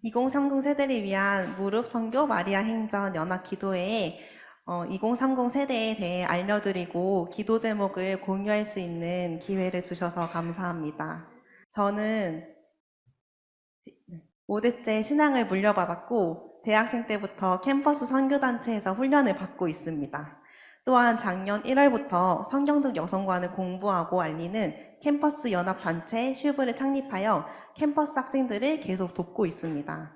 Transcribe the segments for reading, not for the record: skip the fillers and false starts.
2030 세대를 위한 무릎 선교 마리아 행전 연합 기도회에 2030 세대에 대해 알려드리고 기도 제목을 공유할 수 있는 기회를 주셔서 감사합니다. 저는 5대째 신앙을 물려받았고 대학생 때부터 캠퍼스 선교단체에서 훈련을 받고 있습니다. 또한 작년 1월부터 성경적 여성관을 공부하고 알리는 캠퍼스 연합단체 슈브를 창립하여 캠퍼스 학생들을 계속 돕고 있습니다.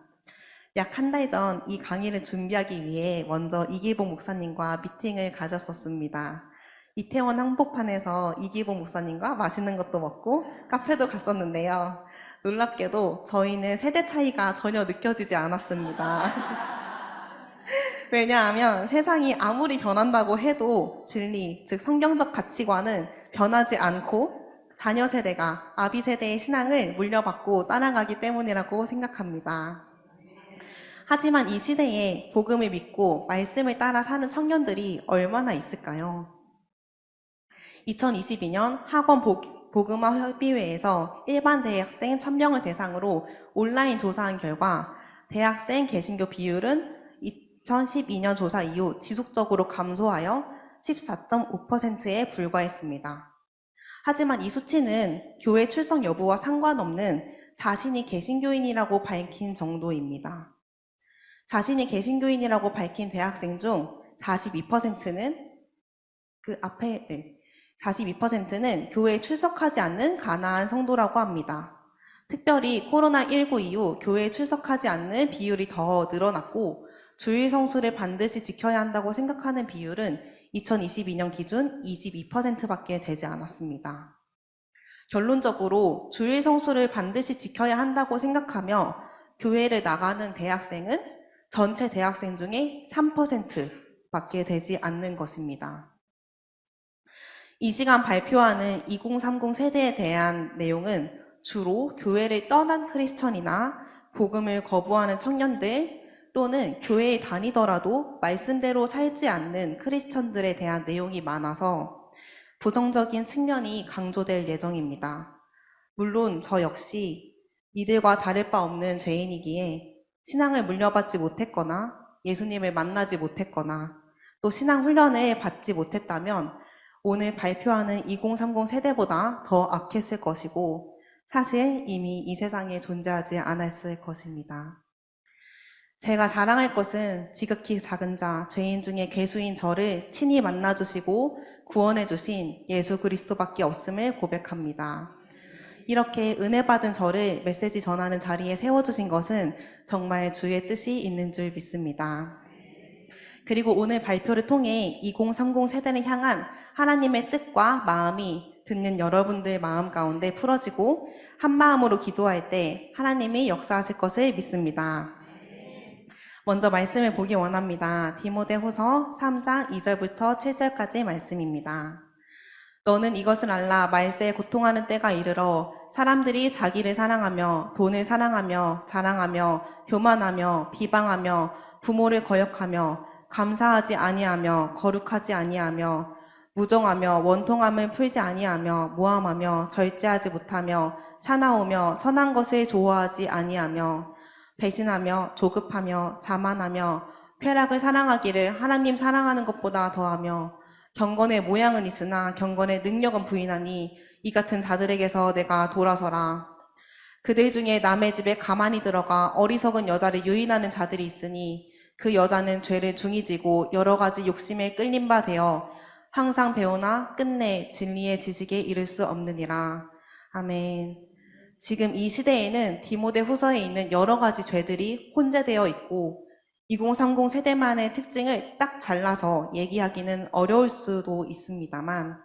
약 한 달 전 이 강의를 준비하기 위해 먼저 이기복 목사님과 미팅을 가졌었습니다. 이태원 한복판에서 이기복 목사님과 맛있는 것도 먹고 카페도 갔었는데요. 놀랍게도 저희는 세대 차이가 전혀 느껴지지 않았습니다. 왜냐하면 세상이 아무리 변한다고 해도 진리, 즉 성경적 가치관은 변하지 않고 자녀 세대가 아비 세대의 신앙을 물려받고 따라가기 때문이라고 생각합니다. 하지만 이 시대에 복음을 믿고 말씀을 따라 사는 청년들이 얼마나 있을까요? 2022년 학원 복음화 협의회에서 일반 대학생 1000명을 대상으로 온라인 조사한 결과 대학생 개신교 비율은 2012년 조사 이후 지속적으로 감소하여 14.5%에 불과했습니다. 하지만 이 수치는 교회 출석 여부와 상관없는 자신이 개신교인이라고 밝힌 정도입니다. 자신이 개신교인이라고 밝힌 대학생 중 42%는 42%는 교회에 출석하지 않는 가나안 성도라고 합니다. 특별히 코로나19 이후 교회에 출석하지 않는 비율이 더 늘어났고 주일 성수를 반드시 지켜야 한다고 생각하는 비율은 2022년 기준 22%밖에 되지 않았습니다. 결론적으로 주일 성수를 반드시 지켜야 한다고 생각하며 교회를 나가는 대학생은 전체 대학생 중에 3%밖에 되지 않는 것입니다. 이 시간 발표하는 2030 세대에 대한 내용은 주로 교회를 떠난 크리스천이나 복음을 거부하는 청년들 또는 교회에 다니더라도 말씀대로 살지 않는 크리스천들에 대한 내용이 많아서 부정적인 측면이 강조될 예정입니다. 물론 저 역시 이들과 다를 바 없는 죄인이기에 신앙을 물려받지 못했거나 예수님을 만나지 못했거나 또 신앙 훈련을 받지 못했다면 오늘 발표하는 2030 세대보다 더 악했을 것이고 사실 이미 이 세상에 존재하지 않았을 것입니다. 제가 자랑할 것은 지극히 작은 자, 죄인 중에 괴수인 저를 친히 만나주시고 구원해주신 예수 그리스도밖에 없음을 고백합니다. 이렇게 은혜 받은 저를 메시지 전하는 자리에 세워주신 것은 정말 주의 뜻이 있는 줄 믿습니다. 그리고 오늘 발표를 통해 2030 세대를 향한 하나님의 뜻과 마음이 듣는 여러분들 마음 가운데 풀어지고 한 마음으로 기도할 때 하나님이 역사하실 것을 믿습니다. 먼저 말씀을 보기 원합니다. 디모데후서 3장 2절부터 7절까지의 말씀입니다. 너는 이것을 알라. 말세에 고통하는 때가 이르러 사람들이 자기를 사랑하며 돈을 사랑하며 자랑하며 교만하며 비방하며 부모를 거역하며 감사하지 아니하며 거룩하지 아니하며 무정하며 원통함을 풀지 아니하며 모함하며 절제하지 못하며 사나우며 선한 것을 좋아하지 아니하며 배신하며 조급하며 자만하며 쾌락을 사랑하기를 하나님 사랑하는 것보다 더하며 경건의 모양은 있으나 경건의 능력은 부인하니 이 같은 자들에게서 내가 돌아서라. 그들 중에 남의 집에 가만히 들어가 어리석은 여자를 유인하는 자들이 있으니 그 여자는 죄를 중히 지고 여러 가지 욕심에 끌린 바 되어 항상 배우나 끝내 진리의 지식에 이를 수 없느니라. 아멘. 지금 이 시대에는 디모데 후서에 있는 여러 가지 죄들이 혼재되어 있고 2030 세대만의 특징을 딱 잘라서 얘기하기는 어려울 수도 있습니다만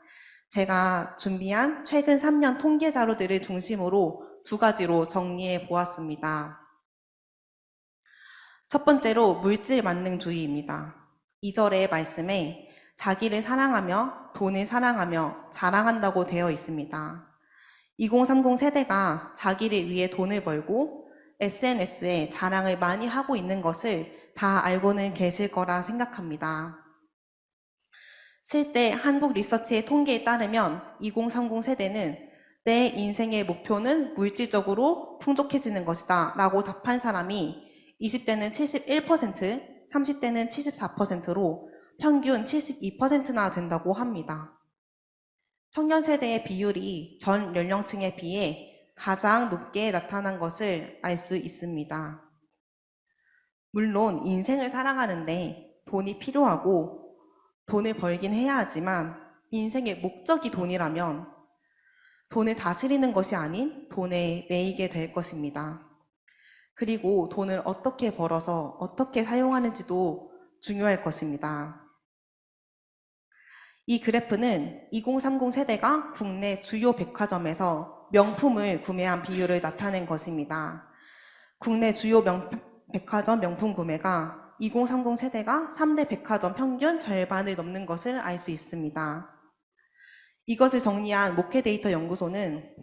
제가 준비한 최근 3년 통계 자료들을 중심으로 두 가지로 정리해 보았습니다. 첫 번째로 물질 만능주의입니다. 2절의 말씀에 자기를 사랑하며 돈을 사랑하며 자랑한다고 되어 있습니다. 2030 세대가 자기를 위해 돈을 벌고 SNS에 자랑을 많이 하고 있는 것을 다 알고는 계실 거라 생각합니다. 실제 한국 리서치의 통계에 따르면 2030 세대는 내 인생의 목표는 물질적으로 풍족해지는 것이다 라고 답한 사람이 20대는 71%, 30대는 74%로 평균 72%나 된다고 합니다. 청년 세대의 비율이 전 연령층에 비해 가장 높게 나타난 것을 알 수 있습니다. 물론 인생을 살아가는데 돈이 필요하고 돈을 벌긴 해야 하지만 인생의 목적이 돈이라면 돈을 다스리는 것이 아닌 돈에 매이게 될 것입니다. 그리고 돈을 어떻게 벌어서 어떻게 사용하는지도 중요할 것입니다. 이 그래프는 2030 세대가 국내 주요 백화점에서 명품을 구매한 비율을 나타낸 것입니다. 국내 주요 백화점 명품 구매가 2030 세대가 3대 백화점 평균 절반을 넘는 것을 알 수 있습니다. 이것을 정리한 목회 데이터 연구소는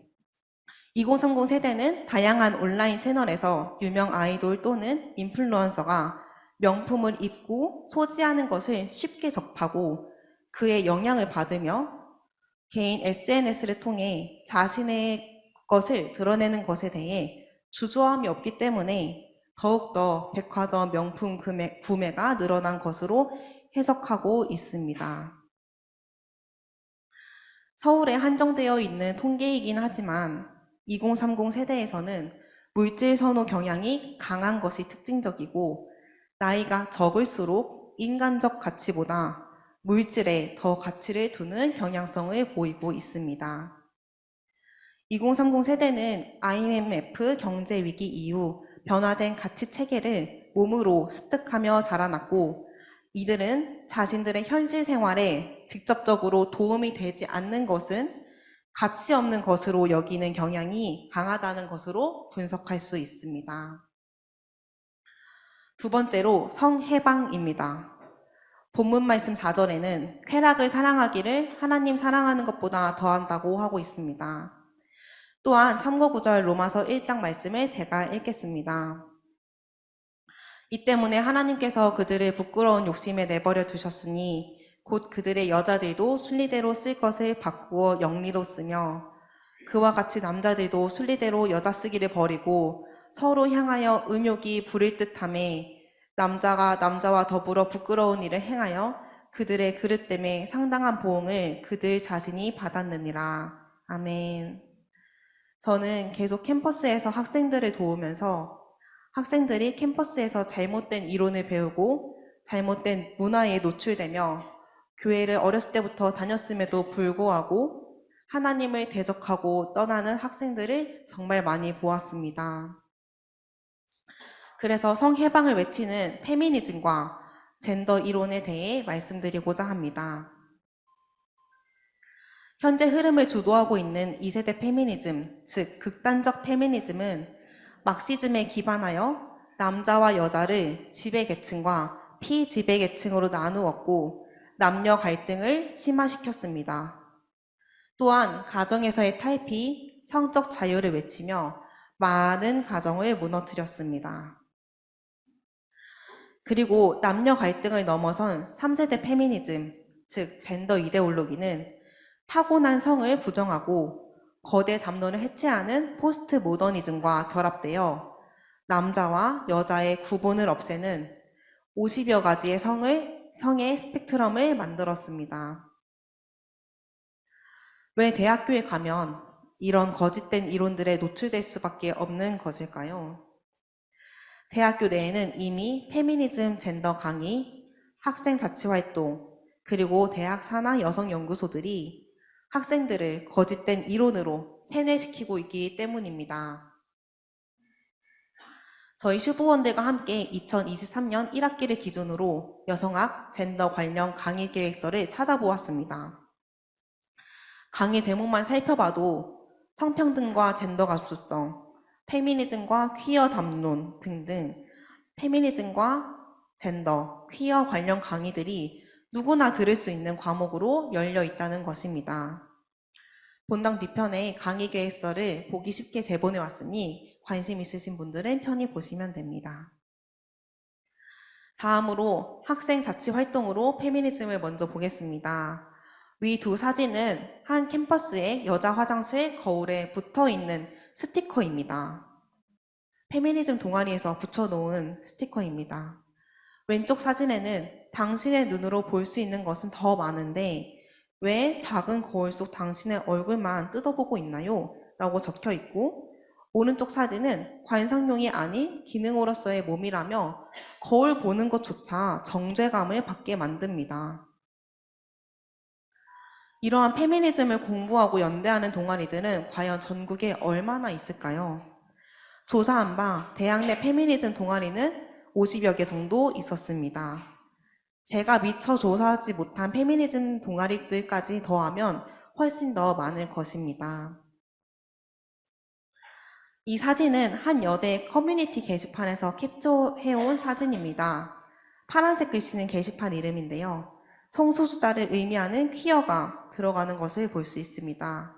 2030 세대는 다양한 온라인 채널에서 유명 아이돌 또는 인플루언서가 명품을 입고 소지하는 것을 쉽게 접하고 그의 영향을 받으며 개인 SNS를 통해 자신의 것을 드러내는 것에 대해 주저함이 없기 때문에 더욱더 백화점 명품 구매가 늘어난 것으로 해석하고 있습니다. 서울에 한정되어 있는 통계이긴 하지만 2030 세대에서는 물질 선호 경향이 강한 것이 특징적이고 나이가 적을수록 인간적 가치보다 물질에 더 가치를 두는 경향성을 보이고 있습니다. 2030 세대는 IMF 경제 위기 이후 변화된 가치 체계를 몸으로 습득하며 자라났고 이들은 자신들의 현실 생활에 직접적으로 도움이 되지 않는 것은 가치 없는 것으로 여기는 경향이 강하다는 것으로 분석할 수 있습니다. 두 번째로 성해방입니다. 본문 말씀 4절에는 쾌락을 사랑하기를 하나님 사랑하는 것보다 더한다고 하고 있습니다. 또한 참고구절 로마서 1장 말씀을 제가 읽겠습니다. 이 때문에 하나님께서 그들을 부끄러운 욕심에 내버려 두셨으니 곧 그들의 여자들도 순리대로 쓸 것을 바꾸어 영리로 쓰며 그와 같이 남자들도 순리대로 여자 쓰기를 버리고 서로 향하여 음욕이 부릴 듯하매 남자가 남자와 더불어 부끄러운 일을 행하여 그들의 그릇 때문에 상당한 보응을 그들 자신이 받았느니라. 아멘. 저는 계속 캠퍼스에서 학생들을 도우면서 학생들이 캠퍼스에서 잘못된 이론을 배우고 잘못된 문화에 노출되며 교회를 어렸을 때부터 다녔음에도 불구하고 하나님을 대적하고 떠나는 학생들을 정말 많이 보았습니다. 그래서 성해방을 외치는 페미니즘과 젠더 이론에 대해 말씀드리고자 합니다. 현재 흐름을 주도하고 있는 2세대 페미니즘, 즉 극단적 페미니즘은 막시즘에 기반하여 남자와 여자를 지배계층과 피지배계층으로 나누었고 남녀 갈등을 심화시켰습니다. 또한 가정에서의 탈피, 성적 자유를 외치며 많은 가정을 무너뜨렸습니다. 그리고 남녀 갈등을 넘어선 3세대 페미니즘, 즉 젠더 이데올로기는 타고난 성을 부정하고 거대 담론을 해체하는 포스트 모더니즘과 결합되어 남자와 여자의 구분을 없애는 50여 가지의 성의 스펙트럼을 만들었습니다. 왜 대학교에 가면 이런 거짓된 이론들에 노출될 수밖에 없는 것일까요? 대학교 내에는 이미 페미니즘 젠더 강의, 학생 자치활동, 그리고 대학 산하 여성연구소들이 학생들을 거짓된 이론으로 세뇌시키고 있기 때문입니다. 저희 슈브원들과 함께 2023년 1학기를 기준으로 여성학, 젠더 관련 강의 계획서를 찾아보았습니다. 강의 제목만 살펴봐도 성평등과 젠더 감수성, 페미니즘과 퀴어 담론 등등 페미니즘과 젠더, 퀴어 관련 강의들이 누구나 들을 수 있는 과목으로 열려 있다는 것입니다. 본당 뒤편에 강의 계획서를 보기 쉽게 제본해 왔으니 관심 있으신 분들은 편히 보시면 됩니다. 다음으로 학생 자치 활동으로 페미니즘을 먼저 보겠습니다. 위 두 사진은 한 캠퍼스의 여자 화장실 거울에 붙어 있는 스티커입니다. 페미니즘 동아리에서 붙여놓은 스티커입니다. 왼쪽 사진에는 당신의 눈으로 볼 수 있는 것은 더 많은데 왜 작은 거울 속 당신의 얼굴만 뜯어보고 있나요? 라고 적혀 있고, 오른쪽 사진은 관상용이 아닌 기능으로서의 몸이라며 거울 보는 것조차 정죄감을 받게 만듭니다. 이러한 페미니즘을 공부하고 연대하는 동아리들은 과연 전국에 얼마나 있을까요? 조사한 바 대학 내 페미니즘 동아리는 50여 개 정도 있었습니다. 제가 미처 조사하지 못한 페미니즘 동아리들까지 더하면 훨씬 더 많을 것입니다. 이 사진은 한 여대 커뮤니티 게시판에서 캡처해온 사진입니다. 파란색 글씨는 게시판 이름인데요. 성소수자를 의미하는 퀴어가 들어가는 것을 볼 수 있습니다.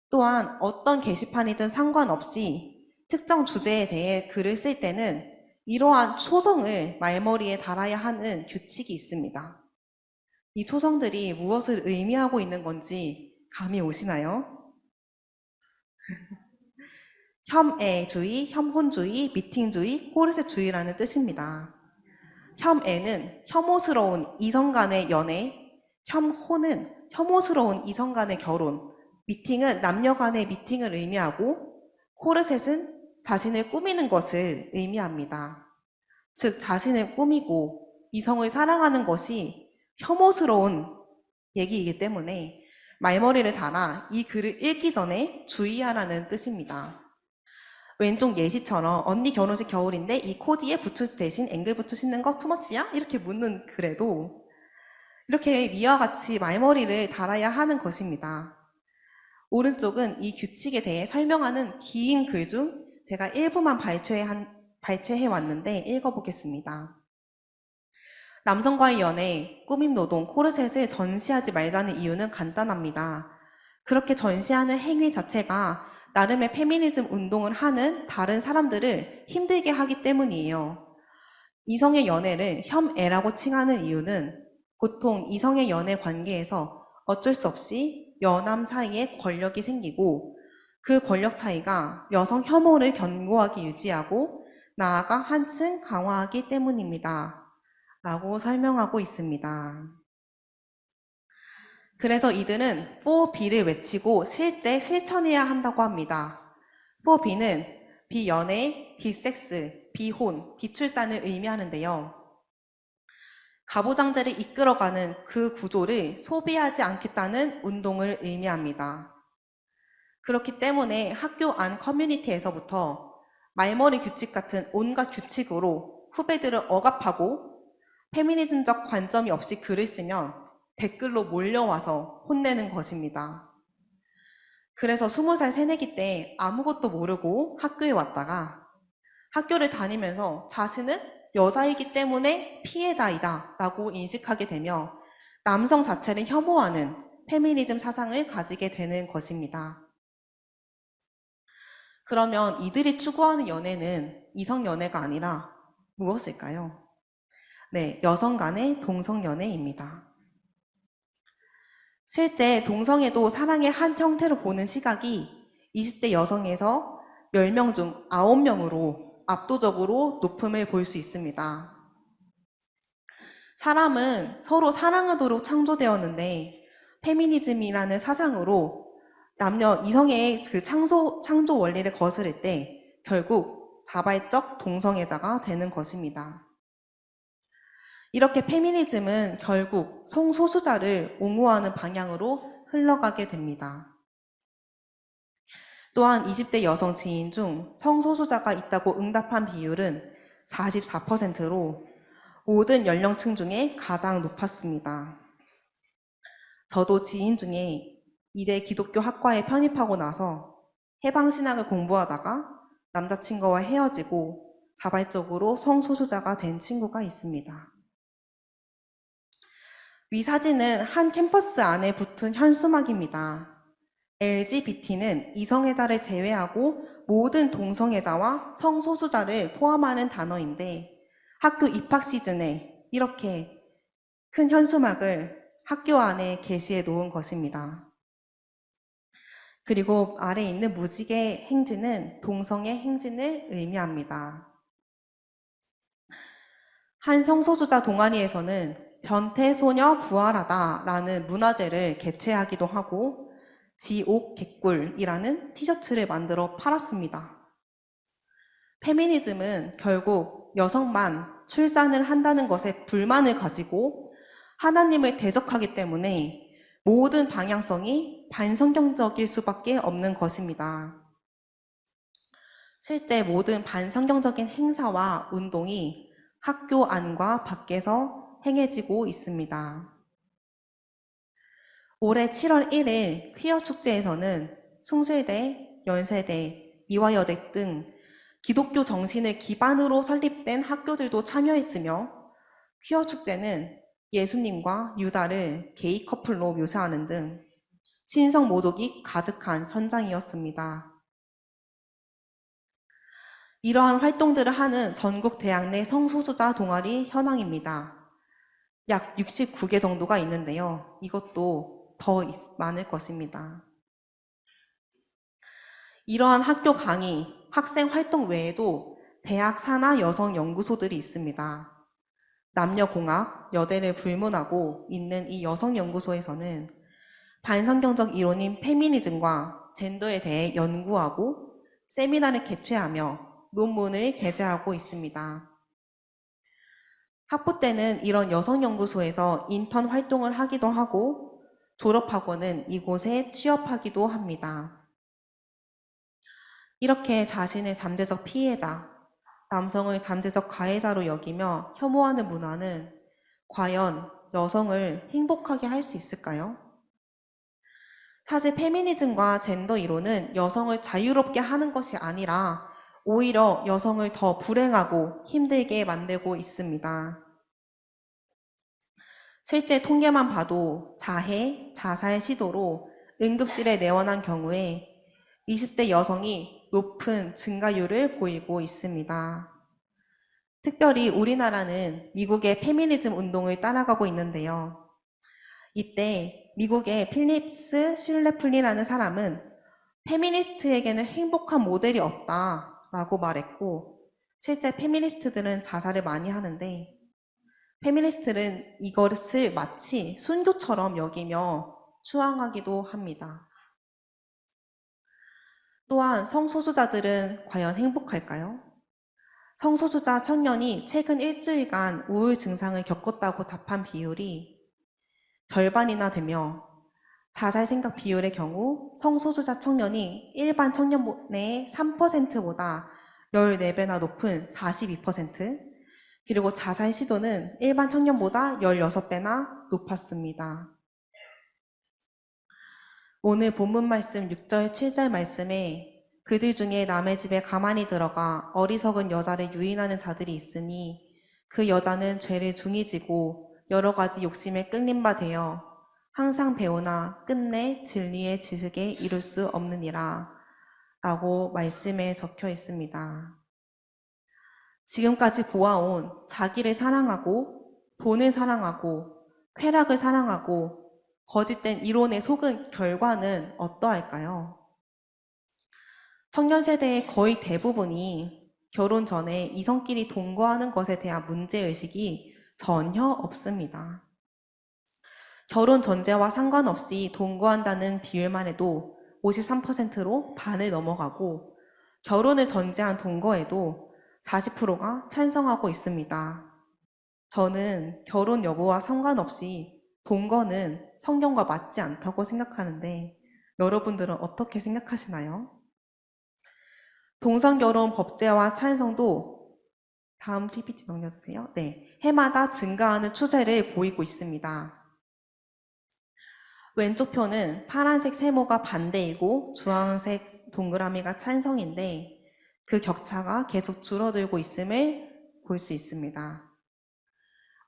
또한 어떤 게시판이든 상관없이 특정 주제에 대해 글을 쓸 때는 이러한 초성을 말머리에 달아야 하는 규칙이 있습니다. 이 초성들이 무엇을 의미하고 있는 건지 감이 오시나요? 혐애주의, 혐혼주의, 미팅주의, 코르셋주의라는 뜻입니다. 혐애는 혐오스러운 이성 간의 연애, 혐혼은 혐오스러운 이성 간의 결혼, 미팅은 남녀 간의 미팅을 의미하고, 코르셋은 자신을 꾸미는 것을 의미합니다. 즉, 자신을 꾸미고 이성을 사랑하는 것이 혐오스러운 얘기이기 때문에 말머리를 달아 이 글을 읽기 전에 주의하라는 뜻입니다. 왼쪽 예시처럼 언니 결혼식 겨울인데 이 코디에 부츠 대신 앵글 부츠 신는 거 투머치야? 이렇게 묻는 글에도 이렇게 위와 같이 말머리를 달아야 하는 것입니다. 오른쪽은 이 규칙에 대해 설명하는 긴 글 중 제가 일부만 발췌해 왔는데 읽어보겠습니다. 남성과의 연애, 꾸밈 노동, 코르셋을 전시하지 말자는 이유는 간단합니다. 그렇게 전시하는 행위 자체가 나름의 페미니즘 운동을 하는 다른 사람들을 힘들게 하기 때문이에요. 이성의 연애를 혐애라고 칭하는 이유는 보통 이성의 연애 관계에서 어쩔 수 없이 여남 사이에 권력이 생기고 그 권력 차이가 여성 혐오를 견고하게 유지하고 나아가 한층 강화하기 때문입니다. 라고 설명하고 있습니다. 그래서 이들은 4B를 외치고 실제 실천해야 한다고 합니다. 4B는 비연애, 비섹스, 비혼, 비출산을 의미하는데요. 가부장제를 이끌어가는 그 구조를 소비하지 않겠다는 운동을 의미합니다. 그렇기 때문에 학교 안 커뮤니티에서부터 말머리 규칙 같은 온갖 규칙으로 후배들을 억압하고 페미니즘적 관점이 없이 글을 쓰면 댓글로 몰려와서 혼내는 것입니다. 그래서 20살 새내기 때 아무것도 모르고 학교에 왔다가 학교를 다니면서 자신은 여자이기 때문에 피해자이다 라고 인식하게 되며 남성 자체를 혐오하는 페미니즘 사상을 가지게 되는 것입니다. 그러면 이들이 추구하는 연애는 이성 연애가 아니라 무엇일까요? 네, 여성 간의 동성 연애입니다. 실제 동성애도 사랑의 한 형태로 보는 시각이 20대 여성에서 10명 중 9명으로 압도적으로 높음을 볼 수 있습니다. 사람은 서로 사랑하도록 창조되었는데 페미니즘이라는 사상으로 남녀 이성의 그 창조 원리를 거스를 때 결국 자발적 동성애자가 되는 것입니다. 이렇게 페미니즘은 결국 성소수자를 옹호하는 방향으로 흘러가게 됩니다. 또한 20대 여성 지인 중 성소수자가 있다고 응답한 비율은 44%로 모든 연령층 중에 가장 높았습니다. 저도 지인 중에 이대 기독교 학과에 편입하고 나서 해방신학을 공부하다가 남자친구와 헤어지고 자발적으로 성소수자가 된 친구가 있습니다. 위 사진은 한 캠퍼스 안에 붙은 현수막입니다. LGBT는 이성애자를 제외하고 모든 동성애자와 성소수자를 포함하는 단어인데 학교 입학 시즌에 이렇게 큰 현수막을 학교 안에 게시해 놓은 것입니다. 그리고 아래에 있는 무지개 행진은 동성애 행진을 의미합니다. 한 성소수자 동아리에서는 변태소녀 부활하다라는 문화제를 개최하기도 하고 지옥 개꿀이라는 티셔츠를 만들어 팔았습니다. 페미니즘은 결국 여성만 출산을 한다는 것에 불만을 가지고 하나님을 대적하기 때문에 모든 방향성이 반성경적일 수밖에 없는 것입니다. 실제 모든 반성경적인 행사와 운동이 학교 안과 밖에서 행해지고 있습니다. 올해 7월 1일 퀴어 축제에서는 숭실대, 연세대, 미화여대 등 기독교 정신을 기반으로 설립된 학교들도 참여했으며 퀴어 축제는 예수님과 유다를 게이 커플로 묘사하는 등 신성 모독이 가득한 현장이었습니다. 이러한 활동들을 하는 전국 대학 내 성소수자 동아리 현황입니다. 약 69개 정도가 있는데요. 이것도 더 많을 것입니다. 이러한 학교 강의, 학생 활동 외에도 대학 산하 여성 연구소들이 있습니다. 남녀공학, 여대를 불문하고 있는 이 여성 연구소에서는 반성경적 이론인 페미니즘과 젠더에 대해 연구하고 세미나를 개최하며 논문을 게재하고 있습니다. 학부 때는 이런 여성연구소에서 인턴 활동을 하기도 하고 졸업하고는 이곳에 취업하기도 합니다. 이렇게 자신을 잠재적 피해자, 남성을 잠재적 가해자로 여기며 혐오하는 문화는 과연 여성을 행복하게 할 수 있을까요? 사실 페미니즘과 젠더 이론은 여성을 자유롭게 하는 것이 아니라 오히려 여성을 더 불행하고 힘들게 만들고 있습니다. 실제 통계만 봐도 자해, 자살 시도로 응급실에 내원한 경우에 20대 여성이 높은 증가율을 보이고 있습니다. 특별히 우리나라는 미국의 페미니즘 운동을 따라가고 있는데요. 이때 미국의 필립스 슐레플리라는 사람은 페미니스트에게는 행복한 모델이 없다라고 말했고 실제 페미니스트들은 자살을 많이 하는데 페미니스트는 이것을 마치 순교처럼 여기며 추앙하기도 합니다. 또한 성소수자들은 과연 행복할까요? 성소수자 청년이 최근 일주일간 우울 증상을 겪었다고 답한 비율이 절반이나 되며 자살 생각 비율의 경우 성소수자 청년이 일반 청년의 3%보다 14배나 높은 42%, 그리고 자살 시도는 일반 청년보다 16배나 높았습니다. 오늘 본문 말씀 6절, 7절 말씀에 그들 중에 남의 집에 가만히 들어가 어리석은 여자를 유인하는 자들이 있으니 그 여자는 죄를 중히 지고 여러 가지 욕심에 끌린 바 되어 항상 배우나 끝내 진리의 지식에 이룰 수 없느니라 라고 말씀에 적혀 있습니다. 지금까지 보아온 자기를 사랑하고 돈을 사랑하고 쾌락을 사랑하고 거짓된 이론에 속은 결과는 어떠할까요? 청년 세대의 거의 대부분이 결혼 전에 이성끼리 동거하는 것에 대한 문제의식이 전혀 없습니다. 결혼 전제와 상관없이 동거한다는 비율만 해도 53%로 반을 넘어가고 결혼을 전제한 동거에도 40%가 찬성하고 있습니다. 저는 결혼 여부와 상관없이 동거는 성경과 맞지 않다고 생각하는데 여러분들은 어떻게 생각하시나요? 동성결혼 법제화 찬성도 다음 PPT 넘겨주세요. 네, 해마다 증가하는 추세를 보이고 있습니다. 왼쪽 표는 파란색 세모가 반대이고 주황색 동그라미가 찬성인데 그 격차가 계속 줄어들고 있음을 볼 수 있습니다.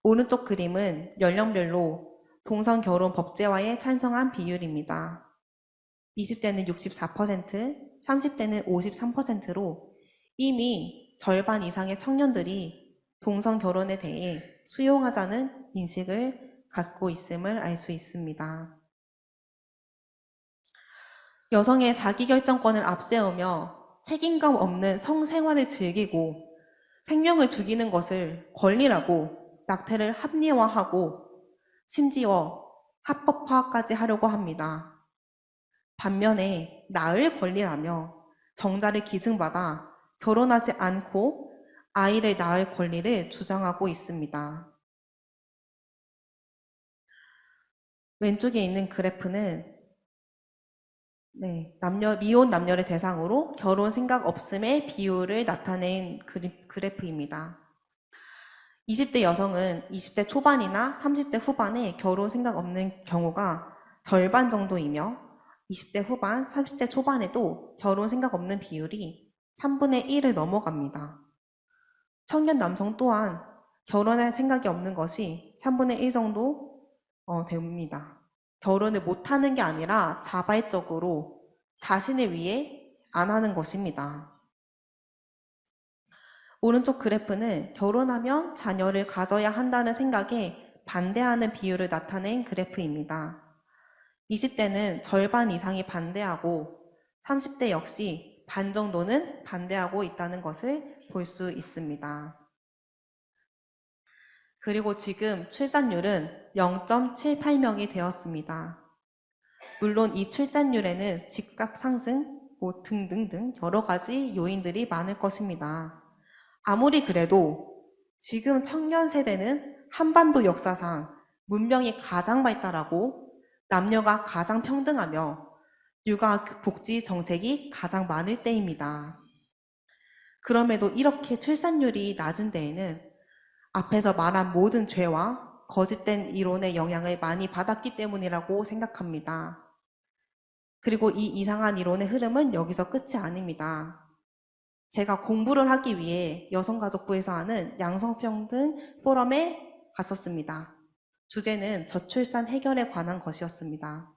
오른쪽 그림은 연령별로 동성결혼 법제화에 찬성한 비율입니다. 20대는 64%, 30대는 53%로 이미 절반 이상의 청년들이 동성결혼에 대해 수용하자는 인식을 갖고 있음을 알 수 있습니다. 여성의 자기결정권을 앞세우며 책임감 없는 성생활을 즐기고 생명을 죽이는 것을 권리라고 낙태를 합리화하고 심지어 합법화까지 하려고 합니다. 반면에 낳을 권리라며 정자를 기증받아 결혼하지 않고 아이를 낳을 권리를 주장하고 있습니다. 왼쪽에 있는 그래프는 미혼 남녀를 대상으로 결혼 생각 없음의 비율을 나타낸 그래프입니다. 20대 여성은 20대 초반이나 30대 후반에 결혼 생각 없는 경우가 절반 정도이며 20대 후반, 30대 초반에도 결혼 생각 없는 비율이 3분의 1을 넘어갑니다. 청년 남성 또한 결혼할 생각이 없는 것이 3분의 1 정도 됩니다. 결혼을 못하는 게 아니라 자발적으로 자신을 위해 안 하는 것입니다. 오른쪽 그래프는 결혼하면 자녀를 가져야 한다는 생각에 반대하는 비율을 나타낸 그래프입니다. 20대는 절반 이상이 반대하고 30대 역시 반 정도는 반대하고 있다는 것을 볼 수 있습니다. 그리고 지금 출산율은 0.78명이 되었습니다. 물론 이 출산율에는 집값 상승, 등등등 여러 가지 요인들이 많을 것입니다. 아무리 그래도 지금 청년 세대는 한반도 역사상 문명이 가장 발달하고 남녀가 가장 평등하며 육아 복지 정책이 가장 많을 때입니다. 그럼에도 이렇게 출산율이 낮은 데에는 앞에서 말한 모든 죄와 거짓된 이론의 영향을 많이 받았기 때문이라고 생각합니다. 그리고 이 이상한 이론의 흐름은 여기서 끝이 아닙니다. 제가 공부를 하기 위해 여성가족부에서 하는 양성평등 포럼에 갔었습니다. 주제는 저출산 해결에 관한 것이었습니다.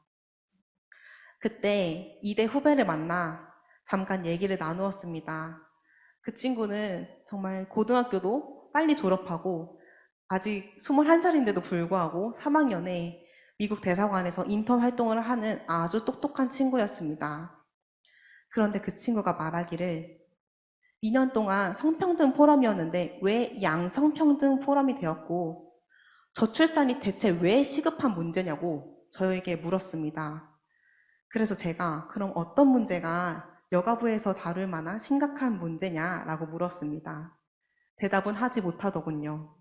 그때 2대 후배를 만나 잠깐 얘기를 나누었습니다. 그 친구는 정말 고등학교도 빨리 졸업하고 아직 21살인데도 불구하고 3학년에 미국 대사관에서 인턴 활동을 하는 아주 똑똑한 친구였습니다. 그런데 그 친구가 말하기를 2년 동안 성평등 포럼이었는데 왜 양성평등 포럼이 되었고 저출산이 대체 왜 시급한 문제냐고 저에게 물었습니다. 그래서 제가 그럼 어떤 문제가 여가부에서 다룰 만한 심각한 문제냐라고 물었습니다. 대답은 하지 못하더군요.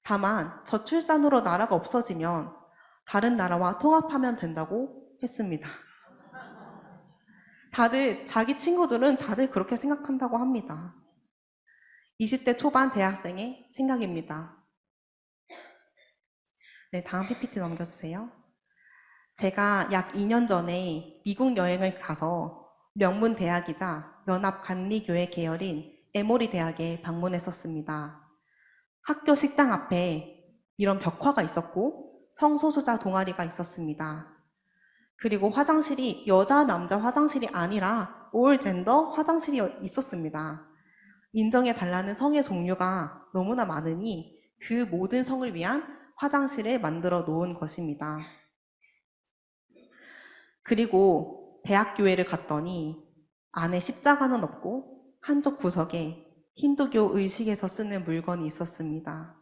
다만 저출산으로 나라가 없어지면 다른 나라와 통합하면 된다고 했습니다. 자기 친구들은 다들 그렇게 생각한다고 합니다. 20대 초반 대학생의 생각입니다. 네, 다음 PPT 넘겨주세요. 제가 약 2년 전에 미국 여행을 가서 명문 대학이자 연합관리교회 계열인 에모리 대학에 방문했었습니다. 학교 식당 앞에 이런 벽화가 있었고 성소수자 동아리가 있었습니다. 그리고 화장실이 여자, 남자 화장실이 아니라 올 젠더 화장실이 있었습니다. 인정해달라는 성의 종류가 너무나 많으니 그 모든 성을 위한 화장실을 만들어 놓은 것입니다. 그리고 대학교회를 갔더니 안에 십자가는 없고 한쪽 구석에 힌두교 의식에서 쓰는 물건이 있었습니다.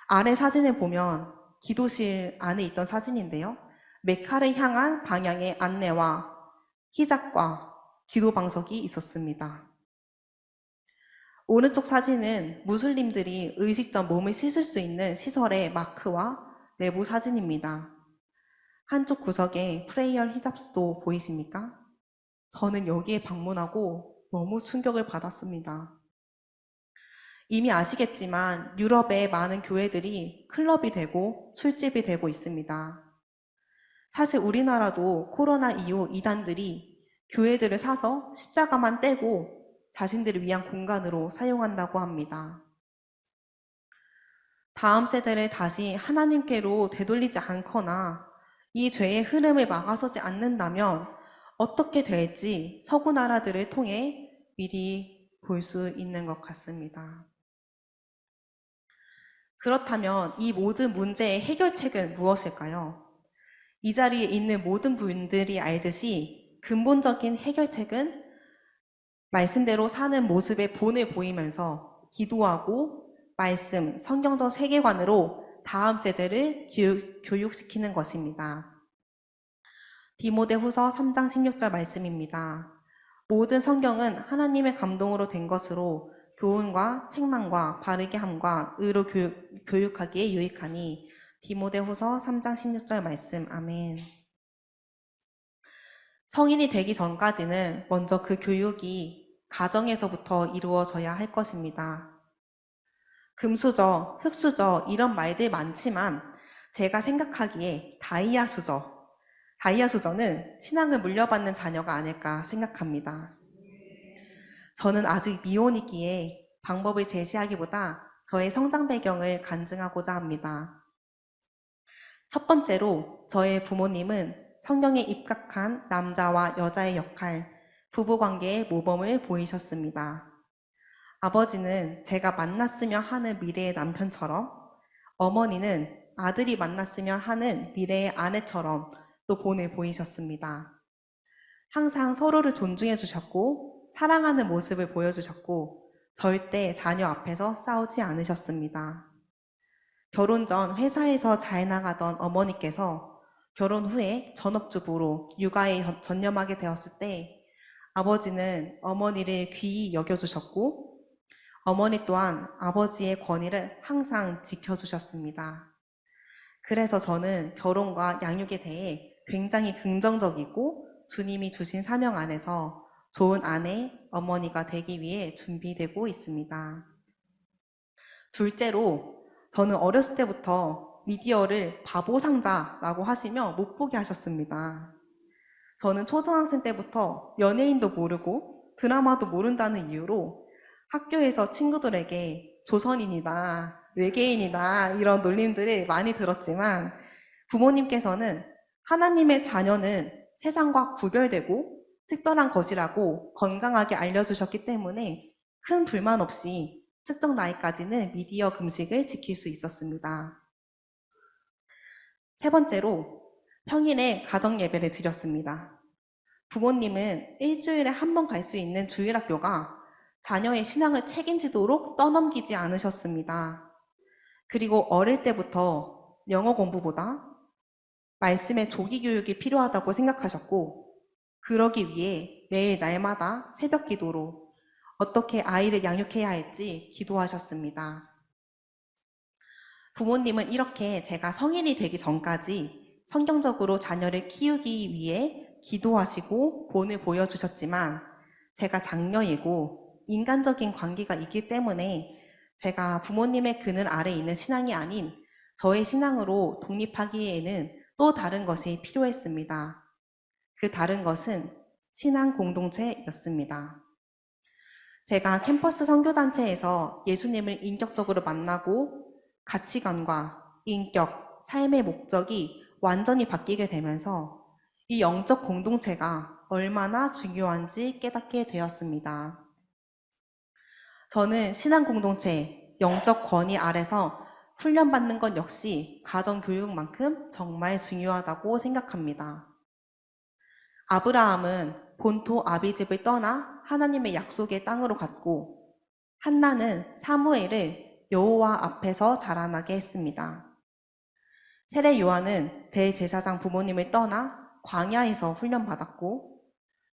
아래 사진을 보면 기도실 안에 있던 사진인데요. 메카를 향한 방향의 안내와 히잡과 기도 방석이 있었습니다. 오른쪽 사진은 무슬림들이 의식 전 몸을 씻을 수 있는 시설의 마크와 내부 사진입니다. 한쪽 구석에 프레이얼 히잡스도 보이십니까? 저는 여기에 방문하고 너무 충격을 받았습니다. 이미 아시겠지만 유럽의 많은 교회들이 클럽이 되고 술집이 되고 있습니다. 사실 우리나라도 코로나 이후 이단들이 교회들을 사서 십자가만 떼고 자신들을 위한 공간으로 사용한다고 합니다. 다음 세대를 다시 하나님께로 되돌리지 않거나 이 죄의 흐름을 막아서지 않는다면 어떻게 될지 서구 나라들을 통해 미리 볼 수 있는 것 같습니다. 그렇다면 이 모든 문제의 해결책은 무엇일까요? 이 자리에 있는 모든 분들이 알듯이 근본적인 해결책은 말씀대로 사는 모습의 본을 보이면서 기도하고 말씀, 성경적 세계관으로 다음 세대를 교육시키는 것입니다. 디모데후서 3장 16절 말씀입니다. 모든 성경은 하나님의 감동으로 된 것으로 교훈과 책망과 바르게 함과 의로 교육하기에 유익하니. 디모데후서 3장 16절 말씀. 아멘. 성인이 되기 전까지는 먼저 그 교육이 가정에서부터 이루어져야 할 것입니다. 금수저, 흙수저 이런 말들 많지만 제가 생각하기에 다이아수저는 신앙을 물려받는 자녀가 아닐까 생각합니다. 저는 아직 미혼이기에 방법을 제시하기보다 저의 성장 배경을 간증하고자 합니다. 첫 번째로 저의 부모님은 성경에 입각한 남자와 여자의 역할, 부부관계의 모범을 보이셨습니다. 아버지는 제가 만났으면 하는 미래의 남편처럼, 어머니는 아들이 만났으면 하는 미래의 아내처럼 또 본을 보이셨습니다. 항상 서로를 존중해 주셨고 사랑하는 모습을 보여주셨고 절대 자녀 앞에서 싸우지 않으셨습니다. 결혼 전 회사에서 잘 나가던 어머니께서 결혼 후에 전업주부로 육아에 전념하게 되었을 때 아버지는 어머니를 귀히 여겨주셨고 어머니 또한 아버지의 권위를 항상 지켜주셨습니다. 그래서 저는 결혼과 양육에 대해 굉장히 긍정적이고 주님이 주신 사명 안에서 좋은 아내, 어머니가 되기 위해 준비되고 있습니다. 둘째로 저는 어렸을 때부터 미디어를 바보상자라고 하시며 못 보게 하셨습니다. 저는 초등학생 때부터 연예인도 모르고 드라마도 모른다는 이유로 학교에서 친구들에게 조선인이다, 외계인이다 이런 놀림들을 많이 들었지만 부모님께서는 하나님의 자녀는 세상과 구별되고 특별한 것이라고 건강하게 알려주셨기 때문에 큰 불만 없이 특정 나이까지는 미디어 금식을 지킬 수 있었습니다. 세 번째로 평일에 가정 예배를 드렸습니다. 부모님은 일주일에 한 번 갈 수 있는 주일학교가 자녀의 신앙을 책임지도록 떠넘기지 않으셨습니다. 그리고 어릴 때부터 영어 공부보다 말씀의 조기 교육이 필요하다고 생각하셨고 그러기 위해 매일 날마다 새벽 기도로 어떻게 아이를 양육해야 할지 기도하셨습니다. 부모님은 이렇게 제가 성인이 되기 전까지 성경적으로 자녀를 키우기 위해 기도하시고 본을 보여주셨지만 제가 장녀이고 인간적인 관계가 있기 때문에 제가 부모님의 그늘 아래 있는 신앙이 아닌 저의 신앙으로 독립하기에는 또 다른 것이 필요했습니다. 그 다른 것은 신앙 공동체였습니다. 제가 캠퍼스 선교단체에서 예수님을 인격적으로 만나고 가치관과 인격, 삶의 목적이 완전히 바뀌게 되면서 이 영적 공동체가 얼마나 중요한지 깨닫게 되었습니다. 저는 신앙 공동체, 영적 권위 아래서 훈련받는 것 역시 가정교육만큼 정말 중요하다고 생각합니다. 아브라함은 본토 아비집을 떠나 하나님의 약속의 땅으로 갔고 한나는 사무엘을 여호와 앞에서 자라나게 했습니다. 세례 요한은 대제사장 부모님을 떠나 광야에서 훈련받았고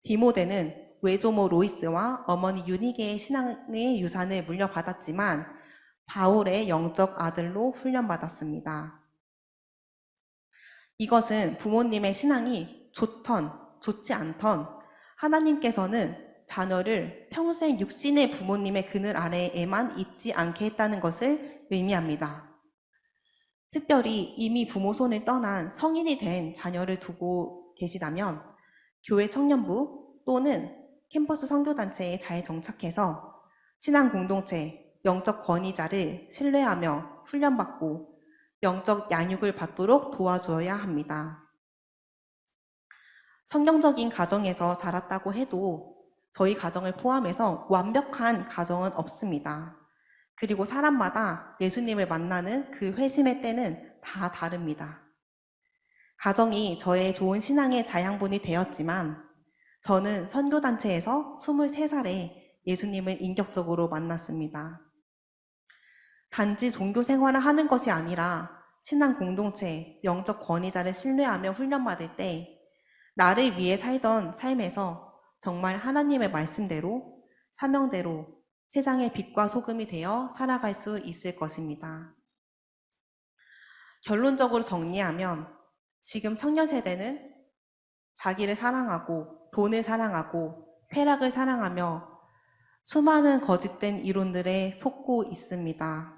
디모데는 외조모 로이스와 어머니 유니게의 신앙의 유산을 물려받았지만 바울의 영적 아들로 훈련받았습니다. 이것은 부모님의 신앙이 좋던 좋지 않던 하나님께서는 자녀를 평생 육신의 부모님의 그늘 아래에만 있지 않게 했다는 것을 의미합니다. 특별히 이미 부모 손을 떠난 성인이 된 자녀를 두고 계시다면 교회 청년부 또는 캠퍼스 선교단체에 잘 정착해서 신앙 공동체, 영적 권위자를 신뢰하며 훈련받고 영적 양육을 받도록 도와줘야 합니다. 성경적인 가정에서 자랐다고 해도 저희 가정을 포함해서 완벽한 가정은 없습니다. 그리고 사람마다 예수님을 만나는 그 회심의 때는 다 다릅니다. 가정이 저의 좋은 신앙의 자양분이 되었지만 저는 선교단체에서 23살에 예수님을 인격적으로 만났습니다. 단지 종교 생활을 하는 것이 아니라 신앙 공동체, 영적 권위자를 신뢰하며 훈련받을 때 나를 위해 살던 삶에서 정말 하나님의 말씀대로, 사명대로 세상의 빛과 소금이 되어 살아갈 수 있을 것입니다. 결론적으로 정리하면 지금 청년 세대는 자기를 사랑하고 돈을 사랑하고 쾌락을 사랑하며 수많은 거짓된 이론들에 속고 있습니다.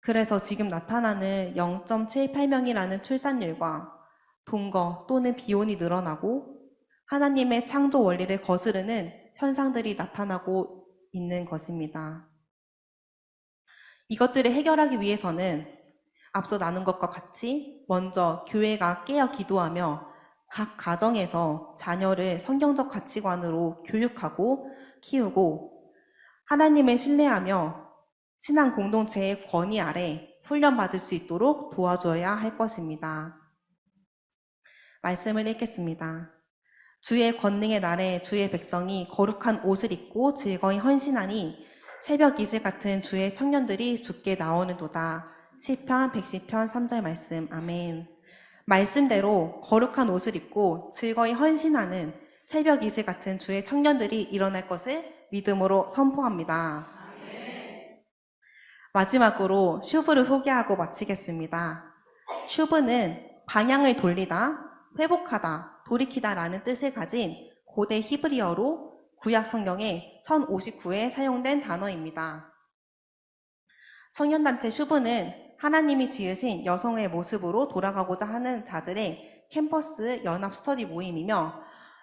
그래서 지금 나타나는 0.78명이라는 출산율과 동거 또는 비혼이 늘어나고 하나님의 창조 원리를 거스르는 현상들이 나타나고 있는 것입니다. 이것들을 해결하기 위해서는 앞서 나눈 것과 같이 먼저 교회가 깨어 기도하며 각 가정에서 자녀를 성경적 가치관으로 교육하고 키우고 하나님을 신뢰하며 신앙 공동체의 권위 아래 훈련받을 수 있도록 도와줘야 할 것입니다. 말씀을 읽겠습니다. 주의 권능의 날에 주의 백성이 거룩한 옷을 입고 즐거이 헌신하니 새벽 이슬 같은 주의 청년들이 주께 나오는도다. 시편 110편 3절 말씀. 아멘. 말씀대로 거룩한 옷을 입고 즐거이 헌신하는 새벽 이슬 같은 주의 청년들이 일어날 것을 믿음으로 선포합니다. 마지막으로 슈브를 소개하고 마치겠습니다. 슈브는 방향을 돌리다, 회복하다, 돌이키다 라는 뜻을 가진 고대 히브리어로 구약 성경에 1059에 사용된 단어입니다. 청년단체 슈브는 하나님이 지으신 여성의 모습으로 돌아가고자 하는 자들의 캠퍼스 연합 스터디 모임이며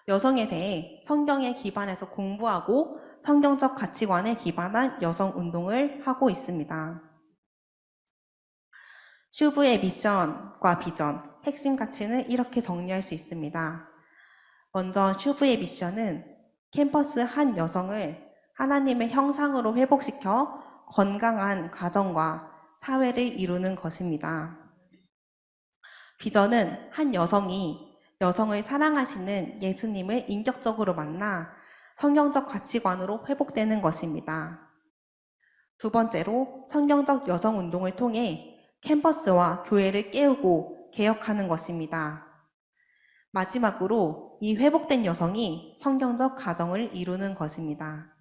여성에 대해 성경에 기반해서 공부하고 성경적 가치관에 기반한 여성 운동을 하고 있습니다. 슈브의 미션과 비전, 핵심 가치는 이렇게 정리할 수 있습니다. 먼저 슈브의 미션은 캠퍼스 한 여성을 하나님의 형상으로 회복시켜 건강한 가정과 사회를 이루는 것입니다. 비전은 한 여성이 여성을 사랑하시는 예수님을 인격적으로 만나 성경적 가치관으로 회복되는 것입니다. 두 번째로 성경적 여성 운동을 통해 캠퍼스와 교회를 깨우고 개혁하는 것입니다. 마지막으로 이 회복된 여성이 성경적 가정을 이루는 것입니다.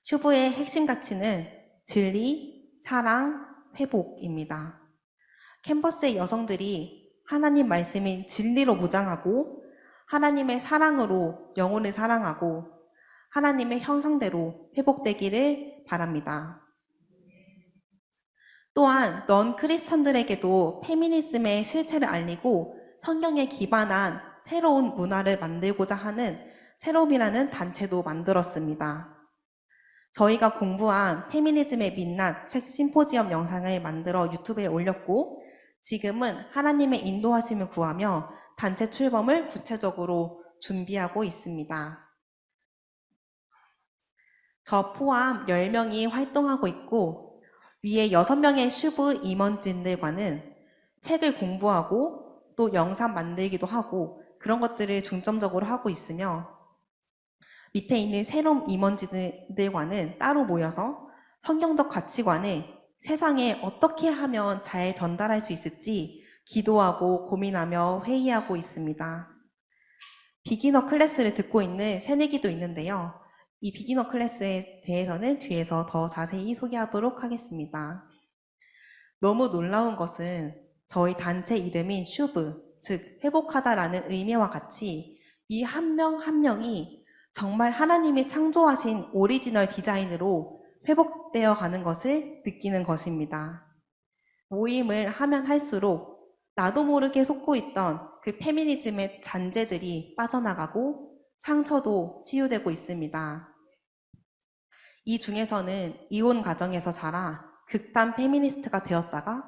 슈브의 핵심 가치는 진리, 사랑, 회복입니다. 캠퍼스의 여성들이 하나님 말씀인 진리로 무장하고 하나님의 사랑으로 영혼을 사랑하고 하나님의 형상대로 회복되기를 바랍니다. 또한 넌 크리스천들에게도 페미니즘의 실체를 알리고 성경에 기반한 새로운 문화를 만들고자 하는 새롬이라는 단체도 만들었습니다. 저희가 공부한 페미니즘의 민낯 책 심포지엄 영상을 만들어 유튜브에 올렸고 지금은 하나님의 인도하심을 구하며 단체 출범을 구체적으로 준비하고 있습니다. 저 포함 10명이 활동하고 있고 위에 6명의 슈브 임원진들과는 책을 공부하고 또 영상 만들기도 하고 그런 것들을 중점적으로 하고 있으며 밑에 있는 새롬 임원진들과는 따로 모여서 성경적 가치관을 세상에 어떻게 하면 잘 전달할 수 있을지 기도하고 고민하며 회의하고 있습니다. 비기너 클래스를 듣고 있는 새내기도 있는데요. 이 비기너 클래스에 대해서는 뒤에서 더 자세히 소개하도록 하겠습니다. 너무 놀라운 것은 저희 단체 이름인 슈브, 즉 회복하다라는 의미와 같이 이 한 명 한 명이 정말 하나님이 창조하신 오리지널 디자인으로 회복되어 가는 것을 느끼는 것입니다. 모임을 하면 할수록 나도 모르게 속고 있던 그 페미니즘의 잔재들이 빠져나가고 상처도 치유되고 있습니다. 이 중에서는 이혼 가정에서 자라 극단 페미니스트가 되었다가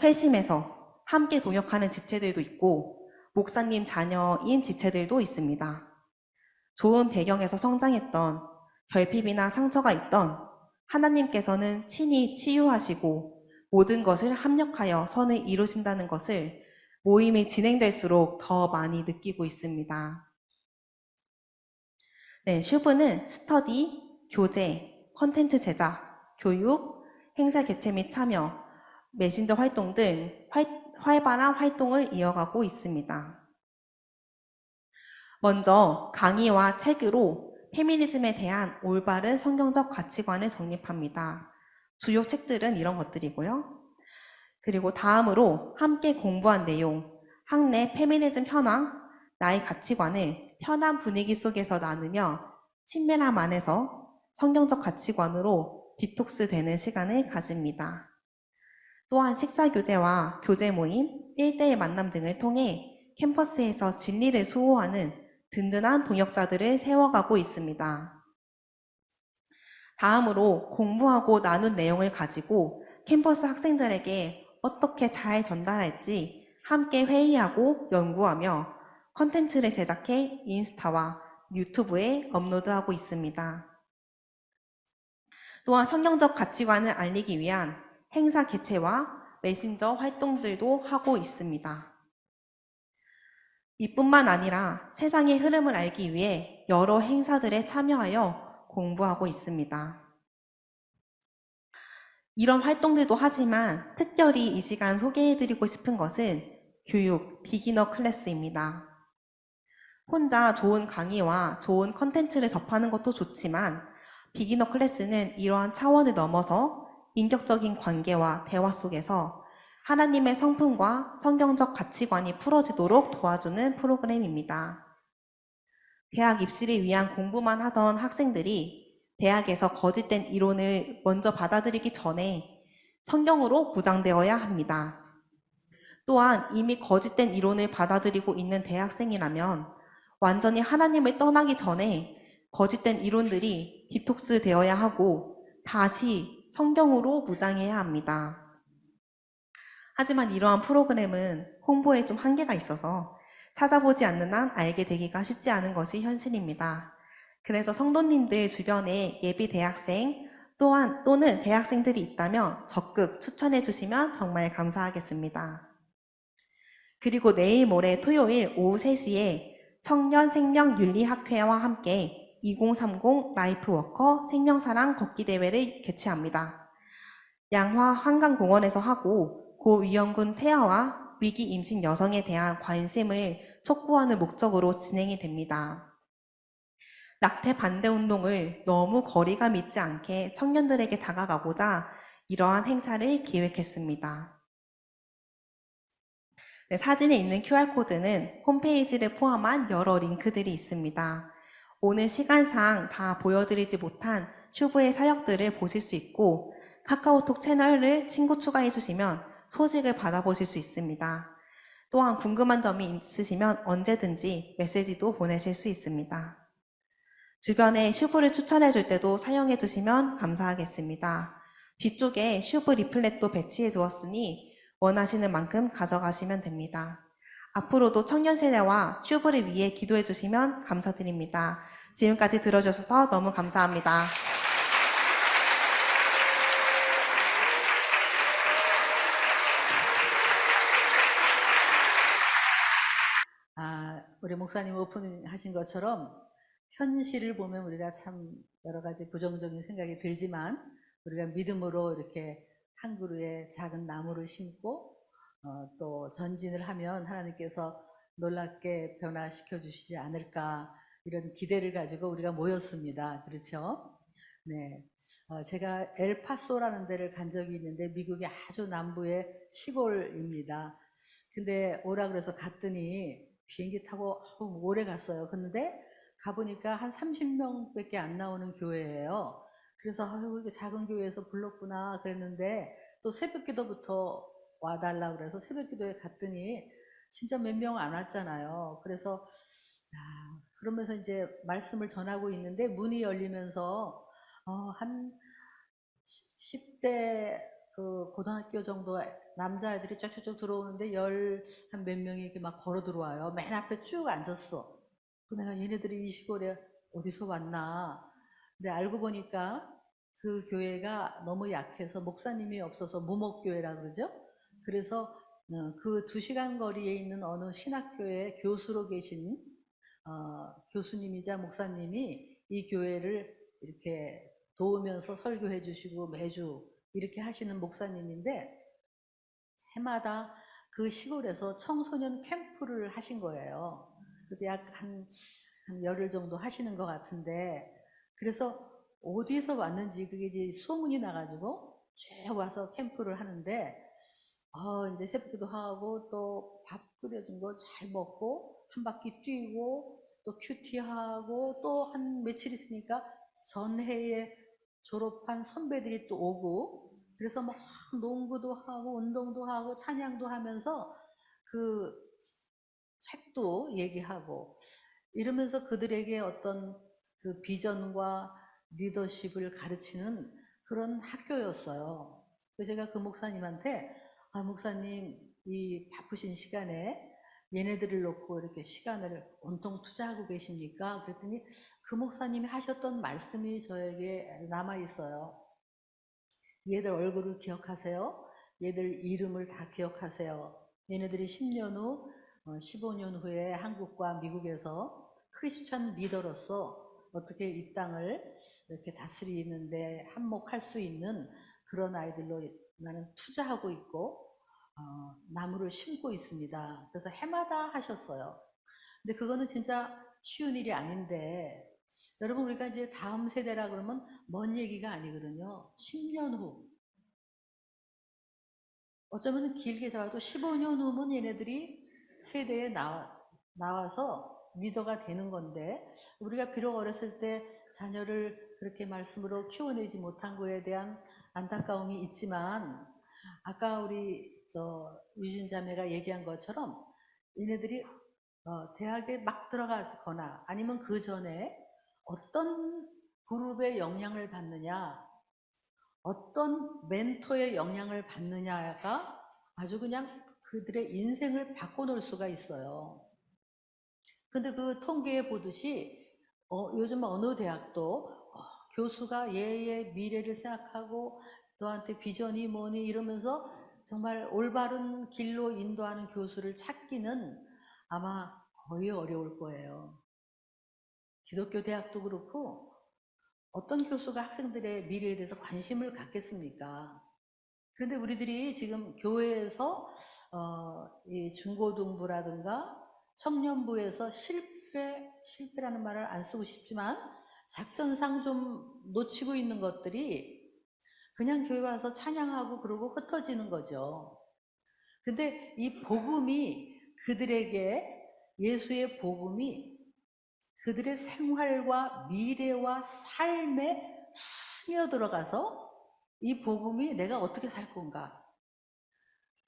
회심해서 함께 동역하는 지체들도 있고 목사님 자녀인 지체들도 있습니다. 좋은 배경에서 성장했던 결핍이나 상처가 있던 하나님께서는 친히 치유하시고 모든 것을 합력하여 선을 이루신다는 것을 모임이 진행될수록 더 많이 느끼고 있습니다. 네, 슈브는 스터디, 교재, 컨텐츠 제작, 교육, 행사 개최 및 참여, 메신저 활동 등 활발한 활동을 이어가고 있습니다. 먼저 강의와 책으로 페미니즘에 대한 올바른 성경적 가치관을 정립합니다. 주요 책들은 이런 것들이고요. 그리고 다음으로 함께 공부한 내용, 학내 페미니즘 현황, 나의 가치관을 편한 분위기 속에서 나누며 친밀함 안에서 성경적 가치관으로 디톡스 되는 시간을 가집니다. 또한 식사 교재와 교재 모임, 1대1 만남 등을 통해 캠퍼스에서 진리를 수호하는 든든한 동역자들을 세워가고 있습니다. 다음으로 공부하고 나눈 내용을 가지고 캠퍼스 학생들에게 어떻게 잘 전달할지 함께 회의하고 연구하며 컨텐츠를 제작해 인스타와 유튜브에 업로드하고 있습니다. 또한 성경적 가치관을 알리기 위한 행사 개최와 메신저 활동들도 하고 있습니다. 이뿐만 아니라 세상의 흐름을 알기 위해 여러 행사들에 참여하여 공부하고 있습니다. 이런 활동들도 하지만 특별히 이 시간 소개해드리고 싶은 것은 교육 비기너 클래스입니다. 혼자 좋은 강의와 좋은 컨텐츠를 접하는 것도 좋지만 비기너 클래스는 이러한 차원을 넘어서 인격적인 관계와 대화 속에서 하나님의 성품과 성경적 가치관이 풀어지도록 도와주는 프로그램입니다. 대학 입시를 위한 공부만 하던 학생들이 대학에서 거짓된 이론을 먼저 받아들이기 전에 성경으로 무장되어야 합니다. 또한 이미 거짓된 이론을 받아들이고 있는 대학생이라면 완전히 하나님을 떠나기 전에 거짓된 이론들이 디톡스 되어야 하고 다시 성경으로 무장해야 합니다. 하지만 이러한 프로그램은 홍보에 좀 한계가 있어서 찾아보지 않는 한 알게 되기가 쉽지 않은 것이 현실입니다. 그래서 성도님들 주변에 예비 대학생 또는 대학생들이 있다면 적극 추천해 주시면 정말 감사하겠습니다. 그리고 내일 모레 토요일 오후 3시에 청년생명윤리학회와 함께 2030 라이프워커 생명사랑 걷기 대회를 개최합니다. 양화 한강공원에서 하고 고위험군 태아와 위기 임신 여성에 대한 관심을 촉구하는 목적으로 진행이 됩니다. 낙태 반대 운동을 너무 거리감 있지 않게 청년들에게 다가가고자 이러한 행사를 기획했습니다. 네, 사진에 있는 QR코드는 홈페이지를 포함한 여러 링크들이 있습니다. 오늘 시간상 다 보여드리지 못한 슈브의 사역들을 보실 수 있고 카카오톡 채널을 친구 추가해 주시면 소식을 받아보실 수 있습니다. 또한 궁금한 점이 있으시면 언제든지 메시지도 보내실 수 있습니다. 주변에 슈브를 추천해 줄 때도 사용해 주시면 감사하겠습니다. 뒤쪽에 슈브 리플렛도 배치해 두었으니 원하시는 만큼 가져가시면 됩니다. 앞으로도 청년 세대와 슈브를 위해 기도해 주시면 감사드립니다. 지금까지 들어주셔서 너무 감사합니다. 우리 목사님 오픈하신 것처럼 현실을 보면 우리가 참 여러 가지 부정적인 생각이 들지만 우리가 믿음으로 이렇게 한 그루의 작은 나무를 심고 또 전진을 하면 하나님께서 놀랍게 변화시켜 주시지 않을까 이런 기대를 가지고 우리가 모였습니다. 그렇죠? 네, 제가 엘파소라는 데를 간 적이 있는데 미국의 아주 남부의 시골입니다. 근데 오라 그래서 갔더니 비행기 타고 오래 갔어요. 근데 가보니까 한 30명밖에 안 나오는 교회예요. 그래서 이렇게 작은 교회에서 불렀구나 그랬는데 또 새벽기도부터 와달라 그래서 새벽기도에 갔더니 진짜 몇 명 안 왔잖아요. 그래서 그러면서 이제 말씀을 전하고 있는데 문이 열리면서 한 10대 그 고등학교 정도 남자애들이 쫙쫙쫙 들어오는데 한 몇 명이 이렇게 막 걸어 들어와요. 맨 앞에 쭉 앉았어. 내가 얘네들이 이 시골에 어디서 왔나. 근데 알고 보니까 그 교회가 너무 약해서 목사님이 없어서 무목교회라 그러죠. 그래서 그 2시간 거리에 있는 어느 신학교의 교수로 계신 교수님이자 목사님이 이 교회를 이렇게 도우면서 설교해 주시고 매주 이렇게 하시는 목사님인데, 해마다 그 시골에서 청소년 캠프를 하신 거예요. 그래서 약 한 열흘 정도 하시는 것 같은데, 그래서 어디서 왔는지 그게 이제 소문이 나가지고 쭉 와서 캠프를 하는데, 이제 새벽기도 하고 또 밥 끓여준 거 잘 먹고 한 바퀴 뛰고 또 큐티하고 또 한 며칠 있으니까 전해에 졸업한 선배들이 또 오고, 그래서 막 농구도 하고 운동도 하고 찬양도 하면서 그 책도 얘기하고 이러면서 그들에게 어떤 그 비전과 리더십을 가르치는 그런 학교였어요. 그래서 제가 그 목사님한테, 목사님, 이 바쁘신 시간에 얘네들을 놓고 이렇게 시간을 온통 투자하고 계십니까? 그랬더니 그 목사님이 하셨던 말씀이 저에게 남아있어요. 얘들 얼굴을 기억하세요. 얘들 이름을 다 기억하세요. 얘네들이 10년 후, 15년 후에 한국과 미국에서 크리스천 리더로서 어떻게 이 땅을 이렇게 다스리는데 한몫할 수 있는 그런 아이들로 나는 투자하고 있고, 나무를 심고 있습니다. 그래서 해마다 하셨어요. 근데 그거는 진짜 쉬운 일이 아닌데, 여러분, 우리가 이제 다음 세대라 그러면 먼 얘기가 아니거든요. 10년 후. 어쩌면 길게 잡아도 15년 후면 얘네들이 세대에 나와서 리더가 되는 건데, 우리가 비록 어렸을 때 자녀를 그렇게 말씀으로 키워내지 못한 거에 대한 안타까움이 있지만, 아까 우리 유진 자매가 얘기한 것처럼 얘네들이 대학에 막 들어가거나 아니면 그 전에 어떤 그룹의 영향을 받느냐, 어떤 멘토의 영향을 받느냐가 아주 그냥 그들의 인생을 바꿔놓을 수가 있어요. 근데 그 통계에 보듯이 요즘 어느 대학도 교수가 얘의 미래를 생각하고 너한테 비전이 뭐니 이러면서 정말 올바른 길로 인도하는 교수를 찾기는 아마 거의 어려울 거예요. 기독교 대학도 그렇고 어떤 교수가 학생들의 미래에 대해서 관심을 갖겠습니까? 그런데 우리들이 지금 교회에서 이 중고등부라든가 청년부에서 실패라는 말을 안 쓰고 싶지만 작전상 좀 놓치고 있는 것들이 그냥 교회 와서 찬양하고 그러고 흩어지는 거죠. 근데 이 복음이 그들에게, 예수의 복음이 그들의 생활과 미래와 삶에 스며들어가서 이 복음이 내가 어떻게 살 건가.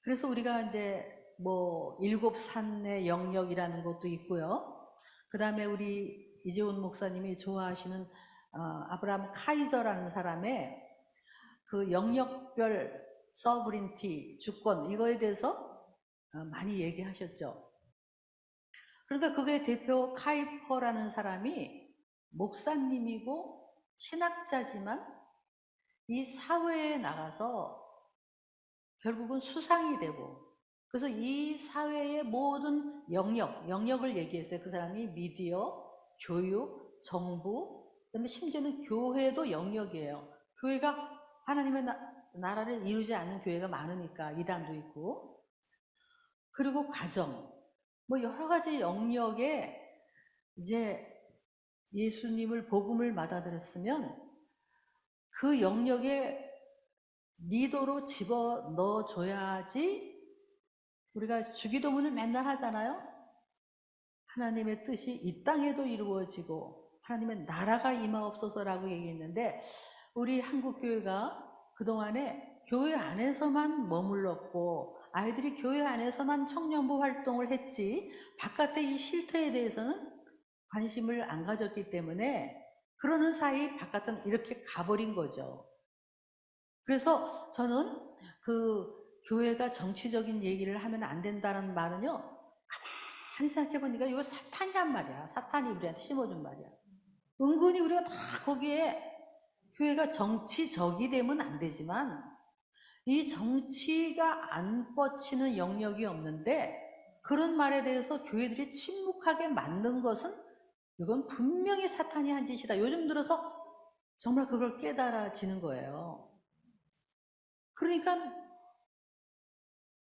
그래서 우리가 이제 뭐 7산의 영역이라는 것도 있고요. 그 다음에 우리 이재훈 목사님이 좋아하시는 아브라함 카이저라는 사람의 그 영역별 서브린티, 주권, 이거에 대해서 많이 얘기하셨죠. 그러니까 그게 대표 카이퍼라는 사람이 목사님이고 신학자지만 이 사회에 나가서 결국은 수상이 되고, 그래서 이 사회의 모든 영역을 얘기했어요. 그 사람이 미디어, 교육, 정부, 그다음에 심지어는 교회도 영역이에요. 교회가 하나님의 나라를 이루지 않는 교회가 많으니까 이단도 있고, 그리고 가정, 뭐 여러 가지 영역에 이제 예수님을 복음을 받아들였으면 그 영역에 리더로 집어넣어 줘야지. 우리가 주기도문을 맨날 하잖아요. 하나님의 뜻이 이 땅에도 이루어지고 하나님의 나라가 임하옵소서라고 얘기했는데, 우리 한국교회가 그동안에 교회 안에서만 머물렀고 아이들이 교회 안에서만 청년부 활동을 했지 바깥의 이 실태에 대해서는 관심을 안 가졌기 때문에 그러는 사이 바깥은 이렇게 가버린 거죠. 그래서 저는 그 교회가 정치적인 얘기를 하면 안 된다는 말은요, 가만히 생각해 보니까 이거 사탄이란 말이야. 사탄이 우리한테 심어준 말이야. 은근히 우리가 다 거기에 교회가 정치적이 되면 안 되지만 이 정치가 안 뻗치는 영역이 없는데 그런 말에 대해서 교회들이 침묵하게 만든 것은 이건 분명히 사탄이 한 짓이다. 요즘 들어서 정말 그걸 깨달아지는 거예요. 그러니까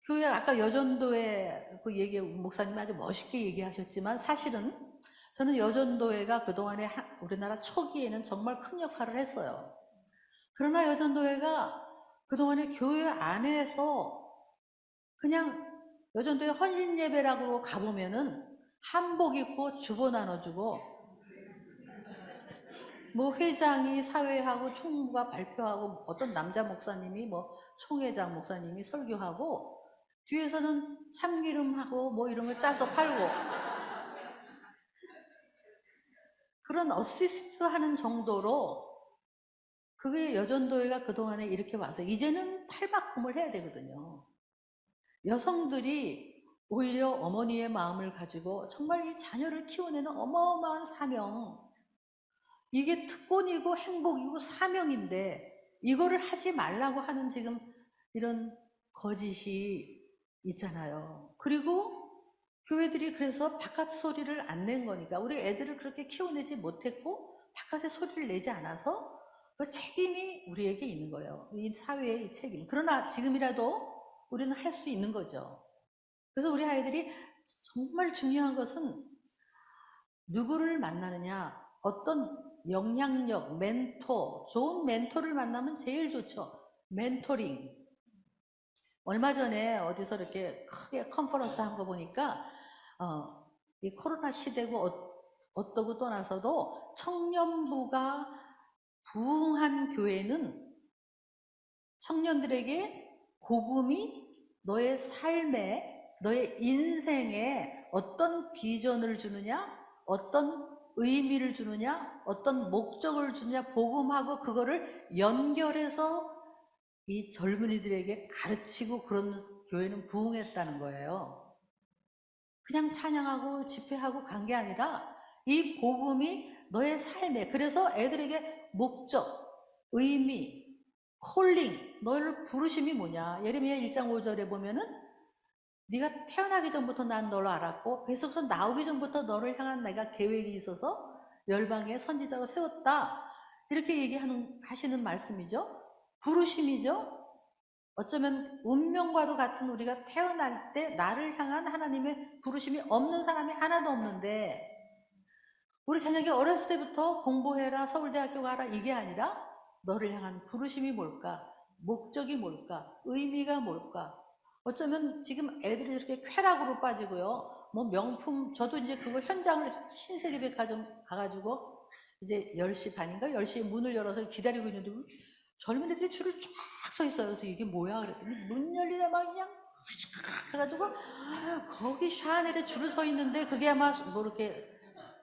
교회 아까 여전도회 그 얘기 목사님이 아주 멋있게 얘기하셨지만 사실은 저는 여전도회가 그동안에 우리나라 초기에는 정말 큰 역할을 했어요. 그러나 여전도회가 그동안에 교회 안에서 그냥 여전도회 헌신예배라고 가보면은 한복 입고 주보 나눠주고 뭐 회장이 사회하고 총무가 발표하고 어떤 남자 목사님이 뭐 총회장 목사님이 설교하고 뒤에서는 참기름하고 뭐 이런 거 짜서 팔고 그런 어시스트 하는 정도로 그게 여전도회가 그동안에 이렇게 와서 이제는 탈바꿈을 해야 되거든요. 여성들이 오히려 어머니의 마음을 가지고 정말 이 자녀를 키워내는 어마어마한 사명, 이게 특권이고 행복이고 사명인데 이거를 하지 말라고 하는 지금 이런 거짓이 있잖아요. 그리고 교회들이 그래서 바깥 소리를 안 낸 거니까 우리 애들을 그렇게 키워내지 못했고 바깥에 소리를 내지 않아서 그 책임이 우리에게 있는 거예요. 이 사회의 이 책임. 그러나 지금이라도 우리는 할 수 있는 거죠. 그래서 우리 아이들이 정말 중요한 것은 누구를 만나느냐, 어떤 영향력, 멘토, 좋은 멘토를 만나면 제일 좋죠. 멘토링. 얼마 전에 어디서 이렇게 크게 컨퍼런스 한 거 보니까 이 코로나 시대고 어떠고 떠나서도 청년부가 부흥한 교회는 청년들에게 복음이 너의 삶에, 너의 인생에 어떤 비전을 주느냐, 어떤 의미를 주느냐, 어떤 목적을 주느냐, 복음하고 그거를 연결해서 이 젊은이들에게 가르치고 그런 교회는 부흥했다는 거예요. 그냥 찬양하고 집회하고 간 게 아니라 이 복음이 너의 삶에, 그래서 애들에게 목적, 의미, 콜링, 너를 부르심이 뭐냐. 예레미야 1장 5절에 보면은 네가 태어나기 전부터 난 너를 알았고 뱃속에서 나오기 전부터 너를 향한 내가 계획이 있어서 열방의 선지자로 세웠다. 이렇게 하시는 말씀이죠. 부르심이죠. 어쩌면 운명과도 같은 우리가 태어날 때 나를 향한 하나님의 부르심이 없는 사람이 하나도 없는데 우리 자녀에게 어렸을 때부터 공부해라, 서울대학교 가라 이게 아니라 너를 향한 부르심이 뭘까? 목적이 뭘까? 의미가 뭘까? 어쩌면 지금 애들이 이렇게 쾌락으로 빠지고요. 뭐 명품, 저도 이제 그거 현장을 신세계백화점 가가지고 이제 10시 반인가 10시에 문을 열어서 기다리고 있는데 젊은이들이 줄을 쫙 서 있어요. 그래서 이게 뭐야? 그랬더니 문 열리다 막 그냥 해가지고 거기 샤넬에 줄을 서 있는데 그게 아마 뭐 이렇게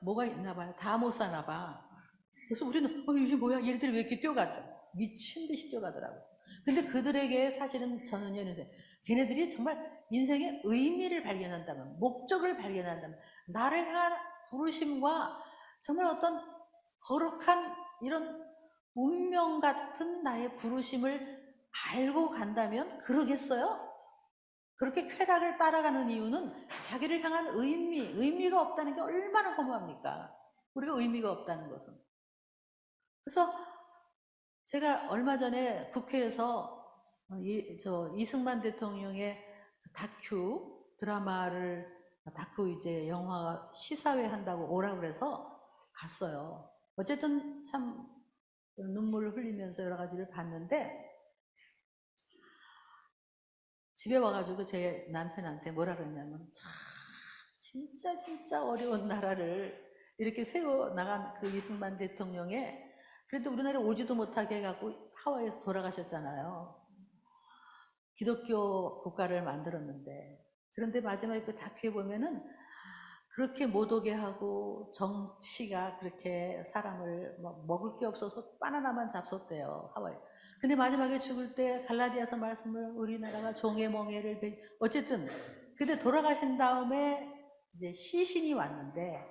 뭐가 있나 봐요. 다 못 사나 봐. 그래서 우리는 이게 뭐야? 얘네들이 왜 이렇게 뛰어가더라? 미친 듯이 뛰어가더라고. 근데 그들에게 사실은 저는 걔네들이 정말 인생의 의미를 발견한다면, 목적을 발견한다면, 나를 향한 부르심과 정말 어떤 거룩한 이런 운명 같은 나의 부르심을 알고 간다면 그러겠어요? 그렇게 쾌락을 따라가는 이유는 자기를 향한 의미가 없다는 게 얼마나 허무합니까? 우리가 의미가 없다는 것은. 그래서 제가 얼마 전에 국회에서 이승만 대통령의 다큐 이제 영화 시사회 한다고 오라고 그래서 갔어요. 어쨌든 참 눈물을 흘리면서 여러 가지를 봤는데 집에 와가지고 제 남편한테 뭐라 그랬냐면 참 진짜 어려운 나라를 이렇게 세워나간 그 이승만 대통령의 그래도 우리나라에 오지도 못하게 해갖고 하와이에서 돌아가셨잖아요. 기독교 국가를 만들었는데 그런데 마지막에 그 다큐에 보면은 그렇게 못 오게 하고 정치가 그렇게 사람을 먹을 게 없어서 바나나만 잡섰대요, 하와이. 근데 마지막에 죽을 때 갈라디아서 말씀을 우리나라가 종의 멍에를 어쨌든 근데 돌아가신 다음에 이제 시신이 왔는데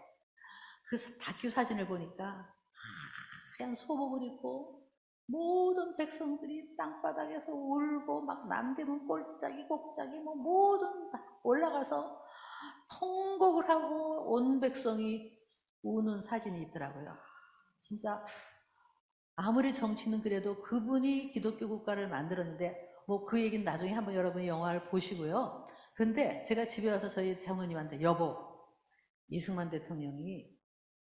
그 다큐 사진을 보니까 하얀 소복을 입고 모든 백성들이 땅바닥에서 울고 막 남대문 꼴짝이 곡짝이 뭐 모든 다 올라가서 통곡을 하고 온 백성이 우는 사진이 있더라고요. 진짜 아무리 정치는 그래도 그분이 기독교 국가를 만들었는데 뭐 그 얘기는 나중에 한번 여러분이 영화를 보시고요. 근데 제가 집에 와서 저희 장모님한테 여보, 이승만 대통령이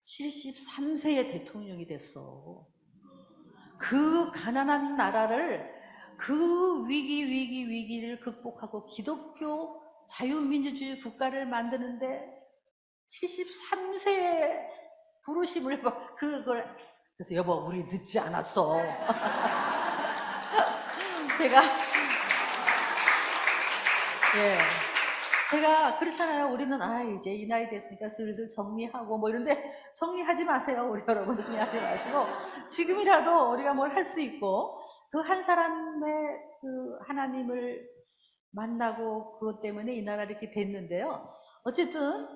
73세의 대통령이 됐어. 그 가난한 나라를 그 위기를 극복하고 기독교 자유민주주의 국가를 만드는데 73세의 부르심을 그걸 그래서 여보 우리 늦지 않았어. 제가 그렇잖아요. 우리는 이제 이 나이 됐으니까 슬슬 정리하고 뭐 이런데 정리하지 마세요. 우리 여러분 정리하지 마시고 지금이라도 우리가 뭘 할 수 있고 그 한 사람의 그 하나님을 만나고 그것 때문에 이 나라가 이렇게 됐는데요. 어쨌든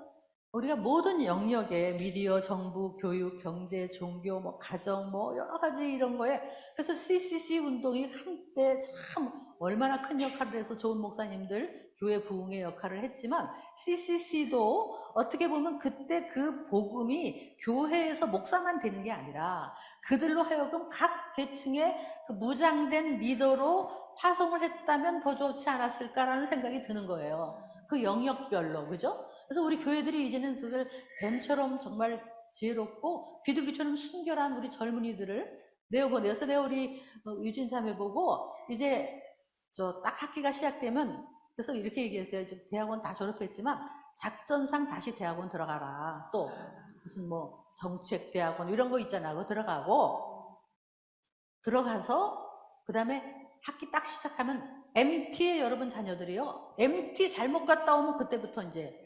우리가 모든 영역에 미디어, 정부, 교육, 경제, 종교, 뭐 가정, 뭐 여러 가지 이런 거에 그래서 CCC 운동이 한때 참 얼마나 큰 역할을 해서 좋은 목사님들 교회 부흥의 역할을 했지만 CCC도 어떻게 보면 그때 그 복음이 교회에서 목사만 되는 게 아니라 그들로 하여금 각 계층의 그 무장된 리더로 파송을 했다면 더 좋지 않았을까라는 생각이 드는 거예요. 그 영역별로, 그죠? 그래서 우리 교회들이 이제는 그걸 뱀처럼 정말 지혜롭고 비둘기처럼 순결한 우리 젊은이들을 내어보내서 내가 우리 유진 자매 보고 이제 저 딱 학기가 시작되면 그래서 이렇게 얘기했어요. 이제 대학원 다 졸업했지만 작전상 다시 대학원 들어가라. 또 무슨 뭐 정책 대학원 이런 거 있잖아. 그거 들어가서 그 다음에 학기 딱 시작하면 MT에 여러분 자녀들이요. MT 잘못 갔다 오면 그때부터 이제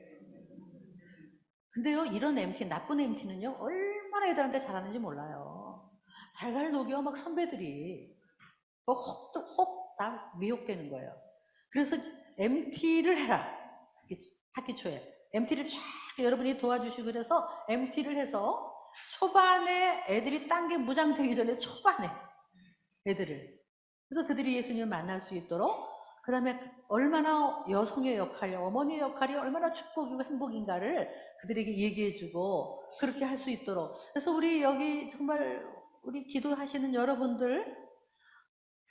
근데요 이런 MT 나쁜 MT는요 얼마나 애들한테 잘하는지 몰라요. 살살 녹여 막 선배들이 혹 다 미혹되는 거예요. 그래서 MT를 해라. 학기 초에 MT를 쫙 여러분이 도와주시고 그래서 MT를 해서 초반에 애들이 딴 게 무장되기 전에 초반에 애들을 그래서 그들이 예수님을 만날 수 있도록 그 다음에 얼마나 여성의 역할이 어머니의 역할이 얼마나 축복이고 행복인가를 그들에게 얘기해주고 그렇게 할 수 있도록 그래서 우리 여기 정말 우리 기도하시는 여러분들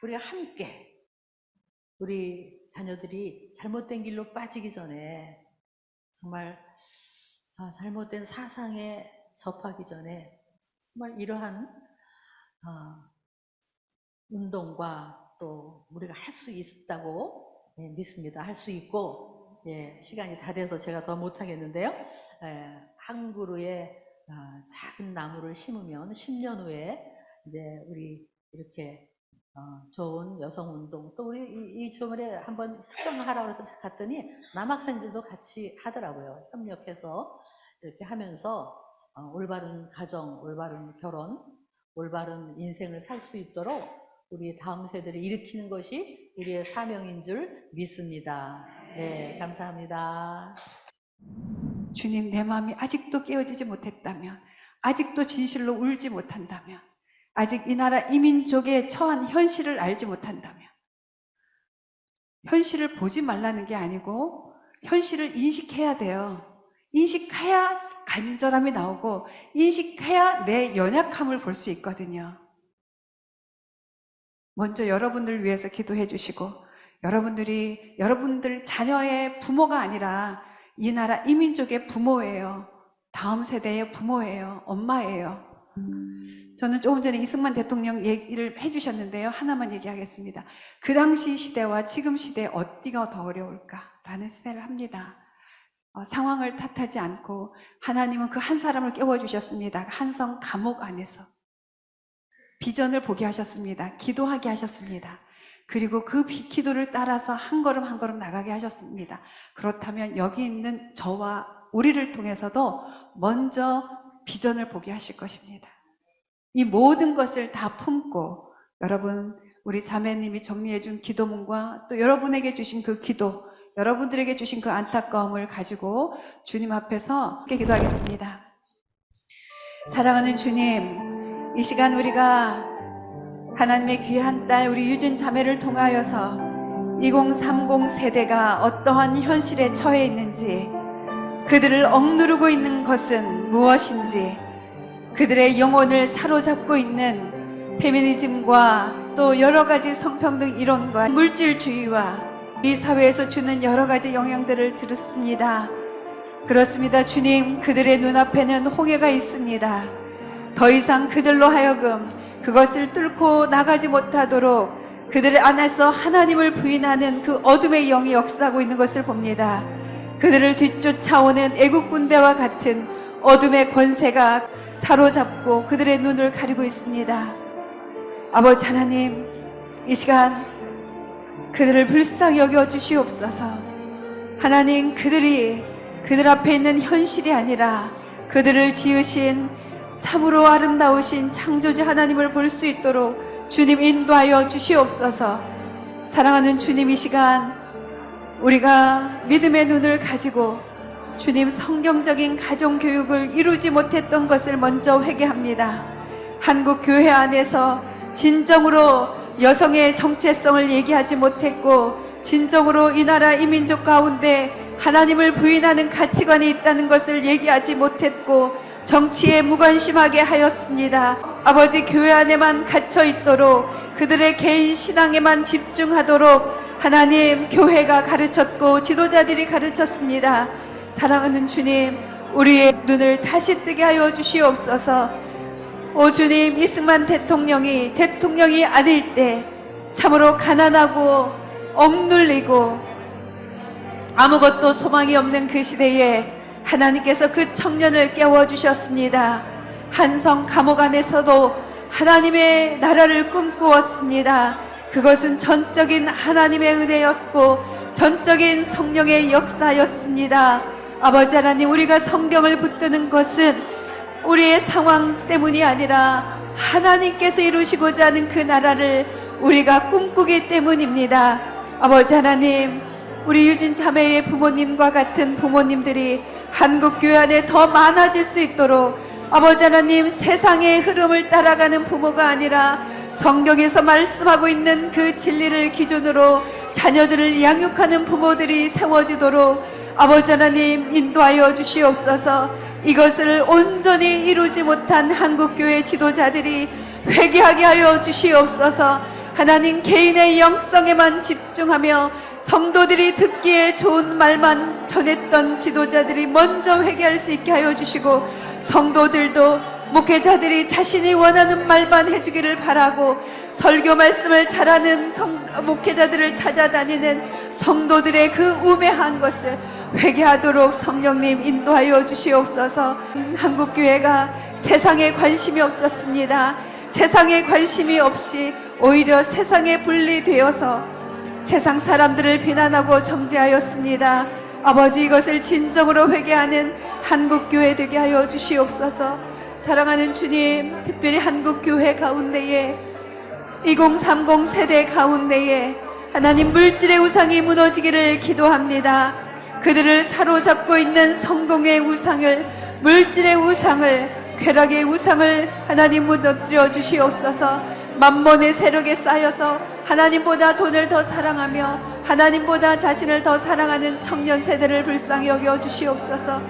우리가 함께 우리 자녀들이 잘못된 길로 빠지기 전에 정말 잘못된 사상에 접하기 전에 정말 이러한 운동과 또 우리가 할 수 있다고 믿습니다. 할 수 있고 시간이 다 돼서 제가 더 못하겠는데요. 한 그루의 작은 나무를 심으면 10년 후에 이제 우리 이렇게 좋은 여성운동 또 우리 이 주말에 한번 특강하라고 해서 갔더니 남학생들도 같이 하더라고요. 협력해서 이렇게 하면서 올바른 가정, 올바른 결혼, 올바른 인생을 살 수 있도록 우리 다음 세대를 일으키는 것이 우리의 사명인 줄 믿습니다. 네, 감사합니다. 주님, 내 마음이 아직도 깨어지지 못했다면, 아직도 진실로 울지 못한다면, 아직 이 나라 이민족의 처한 현실을 알지 못한다면, 현실을 보지 말라는 게 아니고 현실을 인식해야 돼요. 인식해야 간절함이 나오고 인식해야 내 연약함을 볼 수 있거든요. 먼저 여러분들 위해서 기도해 주시고 여러분들 자녀의 부모가 아니라 이 나라 이민족의 부모예요. 다음 세대의 부모예요. 엄마예요. 저는 조금 전에 이승만 대통령 얘기를 해주셨는데요. 하나만 얘기하겠습니다. 그 당시 시대와 지금 시대 어디가 더 어려울까라는 생각을 합니다. 상황을 탓하지 않고 하나님은 그 한 사람을 깨워주셨습니다. 한성 감옥 안에서 비전을 보게 하셨습니다. 기도하게 하셨습니다. 그리고 그 기도를 따라서 한 걸음 한 걸음 나가게 하셨습니다. 그렇다면 여기 있는 저와 우리를 통해서도 먼저 비전을 보게 하실 것입니다. 이 모든 것을 다 품고 여러분 우리 자매님이 정리해준 기도문과 또 여러분에게 주신 그 기도 여러분들에게 주신 그 안타까움을 가지고 주님 앞에서 함께 기도하겠습니다. 사랑하는 주님, 이 시간 우리가 하나님의 귀한 딸 우리 유진 자매를 통하여서 2030 세대가 어떠한 현실에 처해 있는지, 그들을 억누르고 있는 것은 무엇인지, 그들의 영혼을 사로잡고 있는 페미니즘과 또 여러 가지 성평등 이론과 물질주의와 이 사회에서 주는 여러 가지 영향들을 들었습니다. 그렇습니다. 주님, 그들의 눈앞에는 홍해가 있습니다. 더 이상 그들로 하여금 그것을 뚫고 나가지 못하도록 그들 안에서 하나님을 부인하는 그 어둠의 영이 역사하고 있는 것을 봅니다. 그들을 뒤쫓아오는 애국 군대와 같은 어둠의 권세가 사로잡고 그들의 눈을 가리고 있습니다. 아버지 하나님, 이 시간 그들을 불쌍히 여겨 주시옵소서. 하나님, 그들이 그들 앞에 있는 현실이 아니라 그들을 지으신 참으로 아름다우신 창조주 하나님을 볼 수 있도록 주님 인도하여 주시옵소서. 사랑하는 주님, 이 시간 우리가 믿음의 눈을 가지고 주님 성경적인 가정교육을 이루지 못했던 것을 먼저 회개합니다. 한국 교회 안에서 진정으로 여성의 정체성을 얘기하지 못했고, 진정으로 이 나라 이 민족 가운데 하나님을 부인하는 가치관이 있다는 것을 얘기하지 못했고, 정치에 무관심하게 하였습니다. 아버지, 교회 안에만 갇혀 있도록, 그들의 개인 신앙에만 집중하도록 하나님 교회가 가르쳤고 지도자들이 가르쳤습니다. 사랑하는 주님, 우리의 눈을 다시 뜨게 하여 주시옵소서. 오 주님, 이승만 대통령이 아닐 때 참으로 가난하고 억눌리고 아무것도 소망이 없는 그 시대에 하나님께서 그 청년을 깨워주셨습니다. 한성 감옥 안에서도 하나님의 나라를 꿈꾸었습니다. 그것은 전적인 하나님의 은혜였고 전적인 성령의 역사였습니다. 아버지 하나님, 우리가 성경을 붙드는 것은 우리의 상황 때문이 아니라 하나님께서 이루시고자 하는 그 나라를 우리가 꿈꾸기 때문입니다. 아버지 하나님, 우리 유진 자매의 부모님과 같은 부모님들이 한국교회 안에 더 많아질 수 있도록 아버지 하나님, 세상의 흐름을 따라가는 부모가 아니라 성경에서 말씀하고 있는 그 진리를 기준으로 자녀들을 양육하는 부모들이 세워지도록 아버지 하나님 인도하여 주시옵소서. 이것을 온전히 이루지 못한 한국교회 지도자들이 회개하게 하여 주시옵소서. 하나님, 개인의 영성에만 집중하며 성도들이 듣기에 좋은 말만 전했던 지도자들이 먼저 회개할 수 있게 하여 주시고, 성도들도 목회자들이 자신이 원하는 말만 해주기를 바라고 설교 말씀을 잘하는 목회자들을 찾아다니는 성도들의 그 우매한 것을 회개하도록 성령님 인도하여 주시옵소서. 한국교회가 세상에 관심이 없었습니다. 세상에 관심이 없이 오히려 세상에 분리되어서 세상 사람들을 비난하고 정죄하였습니다. 아버지, 이것을 진정으로 회개하는 한국교회 되게 하여 주시옵소서. 사랑하는 주님, 특별히 한국교회 가운데에 2030 세대 가운데에 하나님 물질의 우상이 무너지기를 기도합니다. 그들을 사로잡고 있는 성공의 우상을, 물질의 우상을, 쾌락의 우상을 하나님 무너뜨려 주시옵소서. 만몬의 세력에 쌓여서 하나님보다 돈을 더 사랑하며 하나님보다 자신을 더 사랑하는 청년 세대를 불쌍히 여겨 주시옵소서.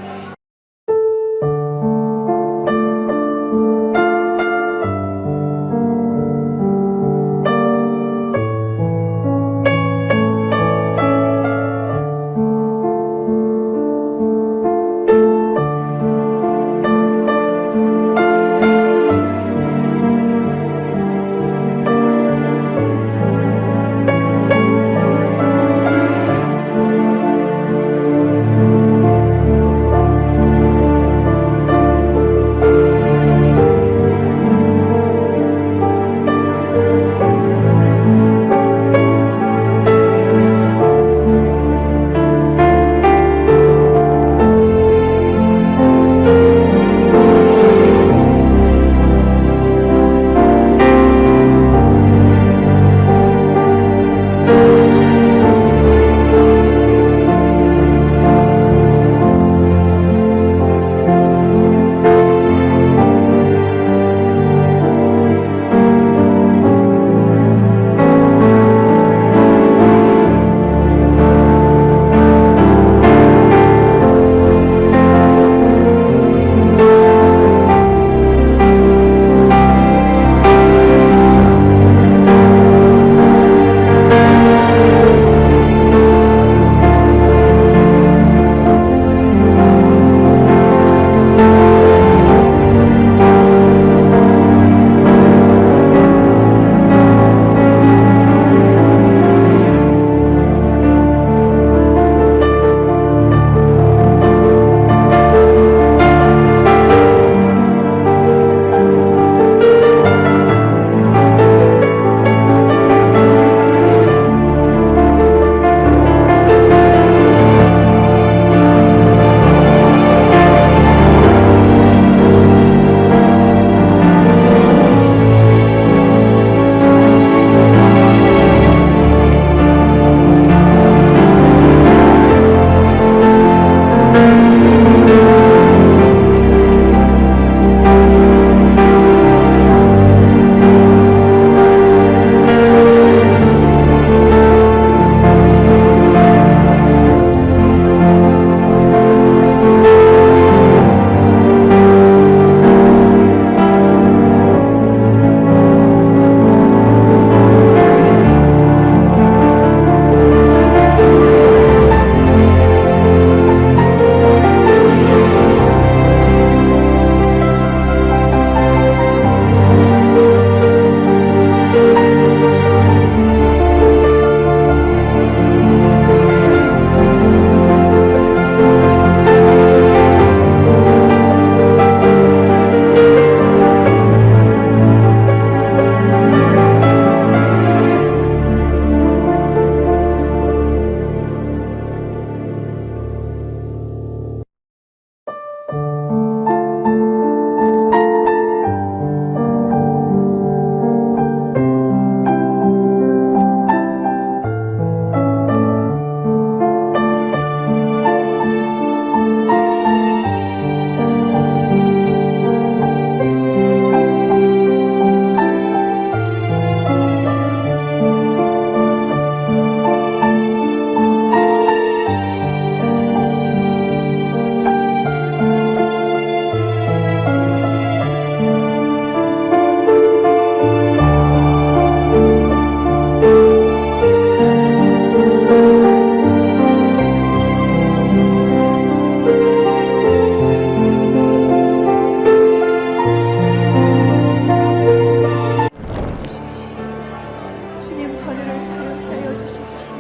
주님 저들을 자유케 하여 주십시오.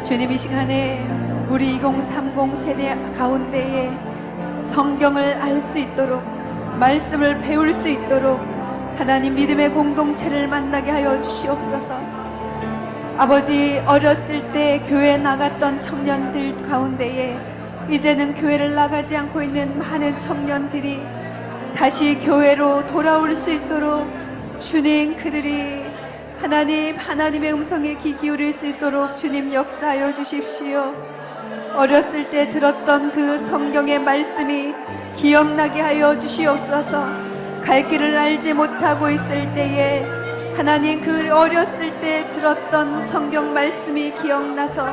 주님 이 시간에 우리 2030 세대 가운데에 성경을 알 수 있도록 말씀을 배울 수 있도록 하나님 믿음의 공동체를 만나게 하여 주시옵소서. 아버지 어렸을 때 교회 나갔던 청년들 가운데에 이제는 교회를 나가지 않고 있는 많은 청년들이 다시 교회로 돌아올 수 있도록 주님 그들이 하나님의 음성에 귀 기울일 수 있도록 주님 역사하여 주십시오. 어렸을 때 들었던 그 성경의 말씀이 기억나게 하여 주시옵소서. 갈 길을 알지 못하고 있을 때에 하나님 그 어렸을 때 들었던 성경 말씀이 기억나서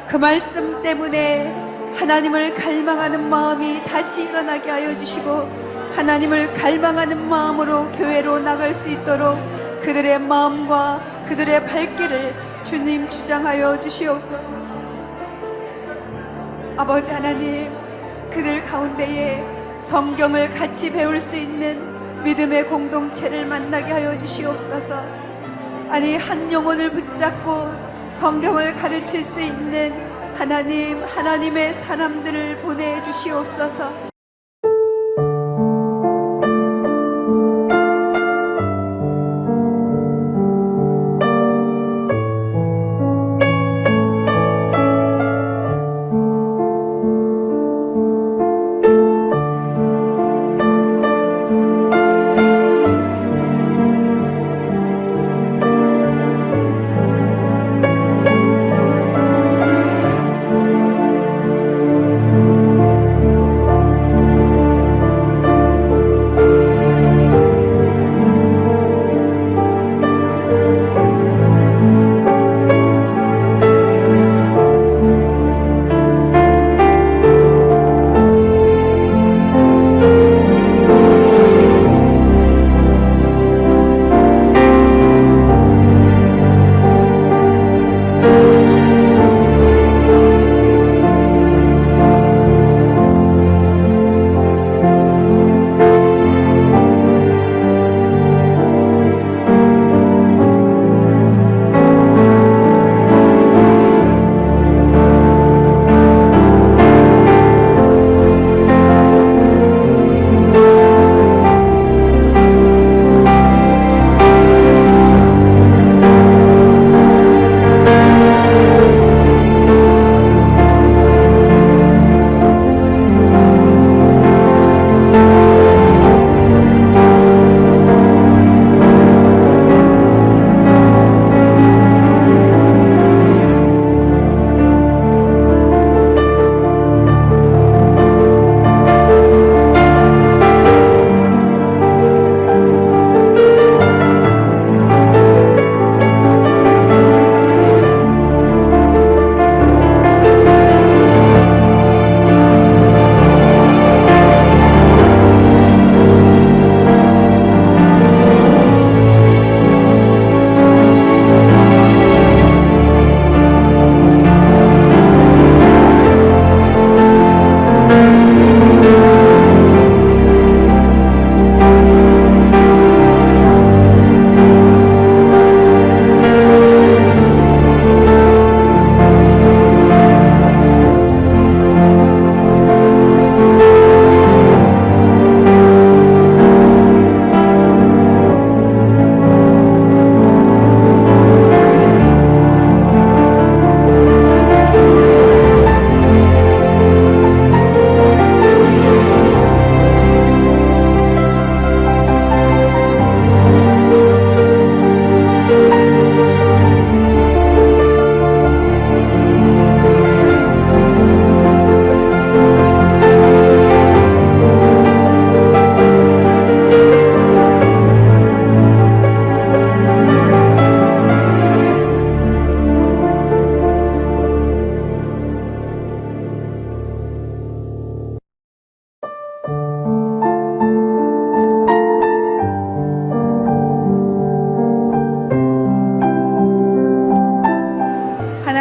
그 말씀 때문에 하나님을 갈망하는 마음이 다시 일어나게 하여 주시고 하나님을 갈망하는 마음으로 교회로 나갈 수 있도록 그들의 마음과 그들의 발길을 주님 주장하여 주시옵소서. 아버지 하나님 그들 가운데에 성경을 같이 배울 수 있는 믿음의 공동체를 만나게 하여 주시옵소서. 아니 한 영혼을 붙잡고 성경을 가르칠 수 있는 하나님의 사람들을 보내주시옵소서.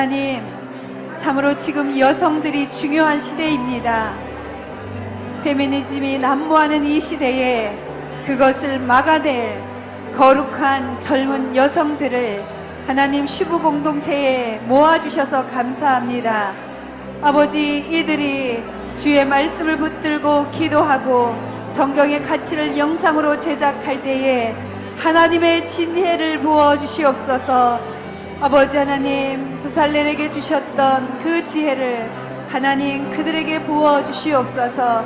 하나님, 참으로 지금 여성들이 중요한 시대입니다. 페미니즘이 난무하는 이 시대에 그것을 막아낼 거룩한 젊은 여성들을 하나님 슈브 공동체에 모아주셔서 감사합니다. 아버지, 이들이 주의 말씀을 붙들고 기도하고 성경의 가치를 영상으로 제작할 때에 하나님의 진혜를 부어주시옵소서. 아버지 하나님, 부살렐에게 주셨던 그 지혜를 하나님 그들에게 부어주시옵소서.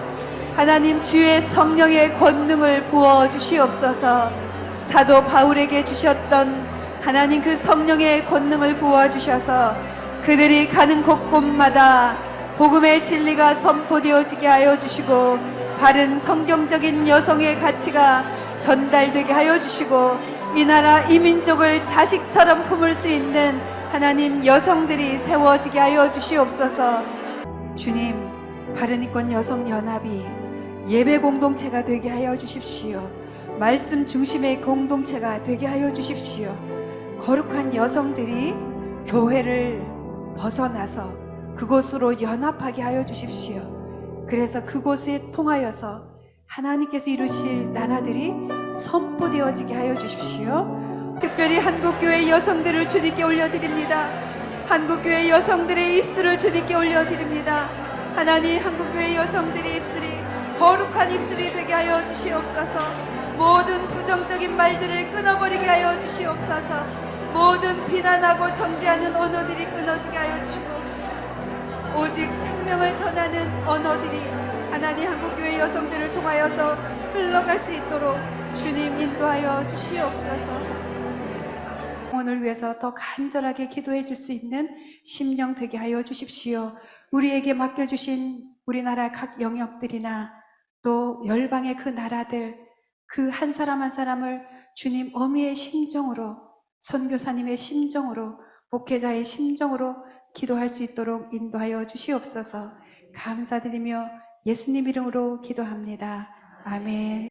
하나님, 주의 성령의 권능을 부어주시옵소서. 사도 바울에게 주셨던 하나님 그 성령의 권능을 부어주셔서 그들이 가는 곳곳마다 복음의 진리가 선포되어지게 하여 주시고 바른 성경적인 여성의 가치가 전달되게 하여 주시고 이 나라 이 민족을 자식처럼 품을 수 있는 하나님 여성들이 세워지게 하여 주시옵소서. 주님, 바른이권 여성연합이 예배 공동체가 되게 하여 주십시오. 말씀 중심의 공동체가 되게 하여 주십시오. 거룩한 여성들이 교회를 벗어나서 그곳으로 연합하게 하여 주십시오. 그래서 그곳에 통하여서 하나님께서 이루실 나라들이 선포되어지게 하여 주십시오. 특별히 한국교회 여성들을 주님께 올려드립니다. 한국교회 여성들의 입술을 주님께 올려드립니다. 하나님, 한국교회 여성들의 입술이 거룩한 입술이 되게 하여 주시옵소서. 모든 부정적인 말들을 끊어버리게 하여 주시옵소서. 모든 비난하고 정죄하는 언어들이 끊어지게 하여 주시고 오직 생명을 전하는 언어들이 하나님 한국교회 여성들을 통하여서 흘러갈 수 있도록 주님 인도하여 주시옵소서. 오늘 위해서 더 간절하게 기도해 줄 수 있는 심령 되게 하여 주십시오. 우리에게 맡겨주신 우리나라 각 영역들이나 또 열방의 그 나라들, 그 한 사람 한 사람을 주님 어미의 심정으로, 선교사님의 심정으로, 목회자의 심정으로 기도할 수 있도록 인도하여 주시옵소서. 감사드리며 예수님 이름으로 기도합니다. 아멘.